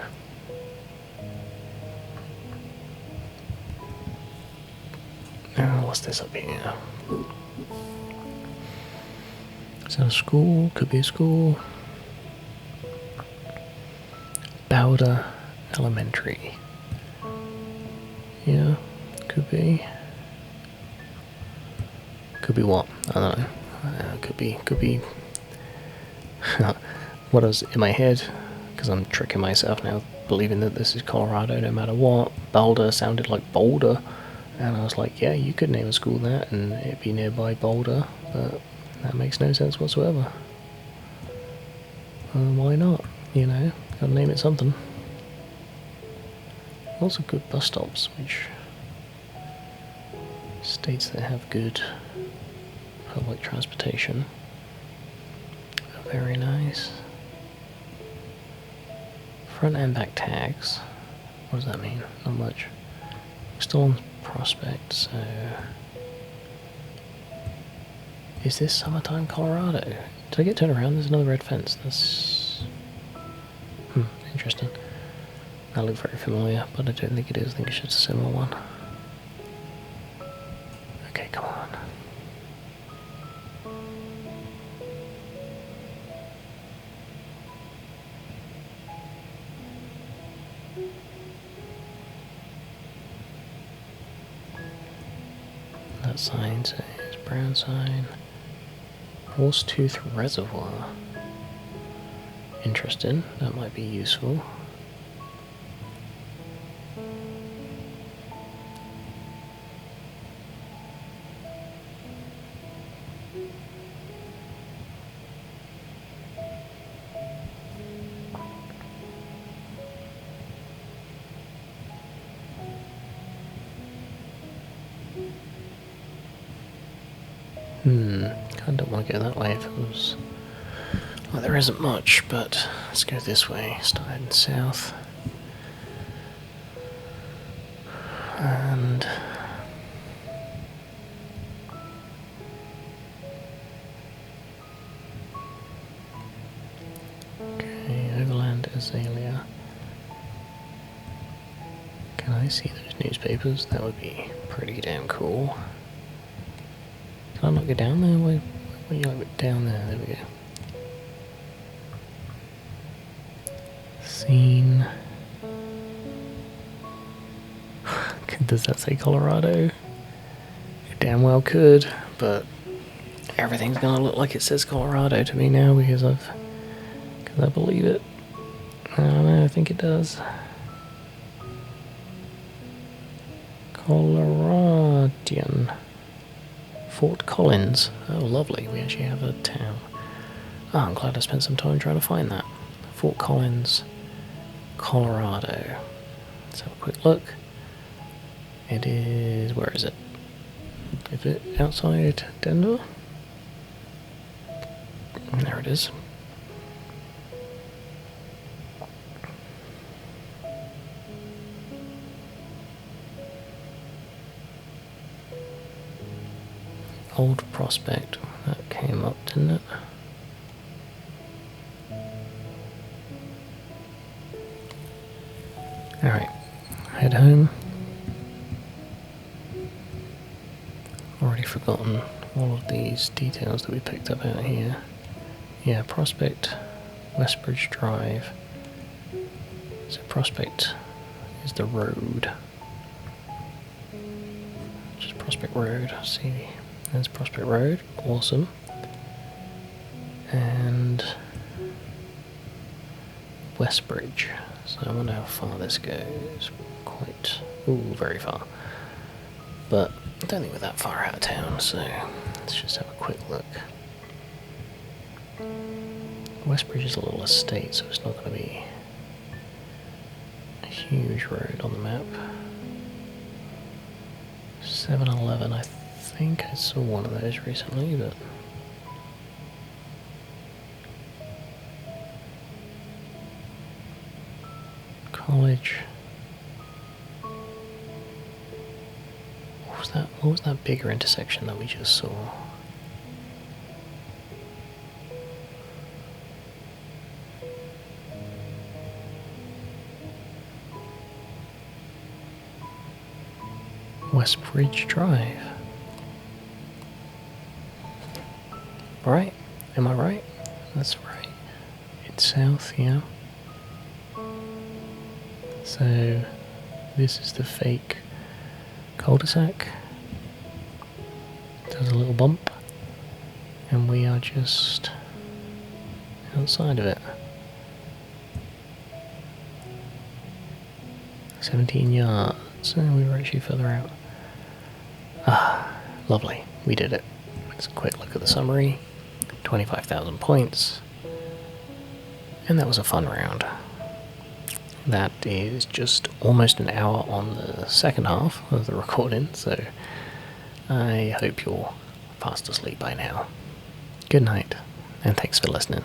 Now, what's this up here? Is that a school? Could be a school. Bowder Elementary. Yeah, could be. Could be what? I don't know. Could be. What was in my head, because I'm tricking myself now, believing that this is Colorado no matter what. Boulder sounded like Boulder, and I was like, yeah, you could name a school that, and it'd be nearby Boulder, but that makes no sense whatsoever. Why not? You know, gotta name it something. Lots of good bus stops, which states that have good public transportation. Very nice. Front and back tags. What does that mean? Not much. Still on Prospect, so... Is this summertime Colorado? Did I get turned around? There's another red fence. That's... interesting. That looked very familiar, but I don't think it is. I think it's just a similar one. Okay, come on. That sign says brown sign. Horsetooth Reservoir. Interesting. That might be useful. Kinda don't want to go that way if it was... Well, there isn't much, but let's go this way, starting south. And... Okay, Overland Azalea. Can I see those newspapers? That would be pretty damn cool. Can I not get down there? Where you like down there? There we go. Scene. Does that say Colorado? It damn well could, but everything's gonna look like it says Colorado to me now because I believe it. I don't know, I think it does. Coloradian. Fort Collins. Oh, lovely. We actually have a town. Oh, I'm glad I spent some time trying to find that. Fort Collins, Colorado. Let's have a quick look. It is... where is it? Is it outside Denver? There it is. Old Prospect. That came up, didn't it? Alright, head home. Already forgotten all of these details that we picked up out here. Yeah, Prospect, Westbridge Drive. So Prospect is the road. Just Prospect Road. See, there's Prospect Road. Awesome. And Westbridge. So I wonder how far this goes. Quite... ooh, very far. But I don't think we're that far out of town, so let's just have a quick look. Westbridge is a little estate, so it's not going to be a huge road on the map. 7-Eleven, I think I saw one of those recently, but... College. What was that bigger intersection that we just saw? Westbridge Drive. Right? Am I right? That's right. It's south, yeah. So, this is the fake cul-de-sac. There's a little bump, and we are just outside of it. 17 yards, and we were actually further out. Ah, lovely, we did it. Let's a quick look at the summary. 25,000 points, and that was a fun round. That is just almost an hour on the second half of the recording, so I hope you're fast asleep by now. Good night, and thanks for listening.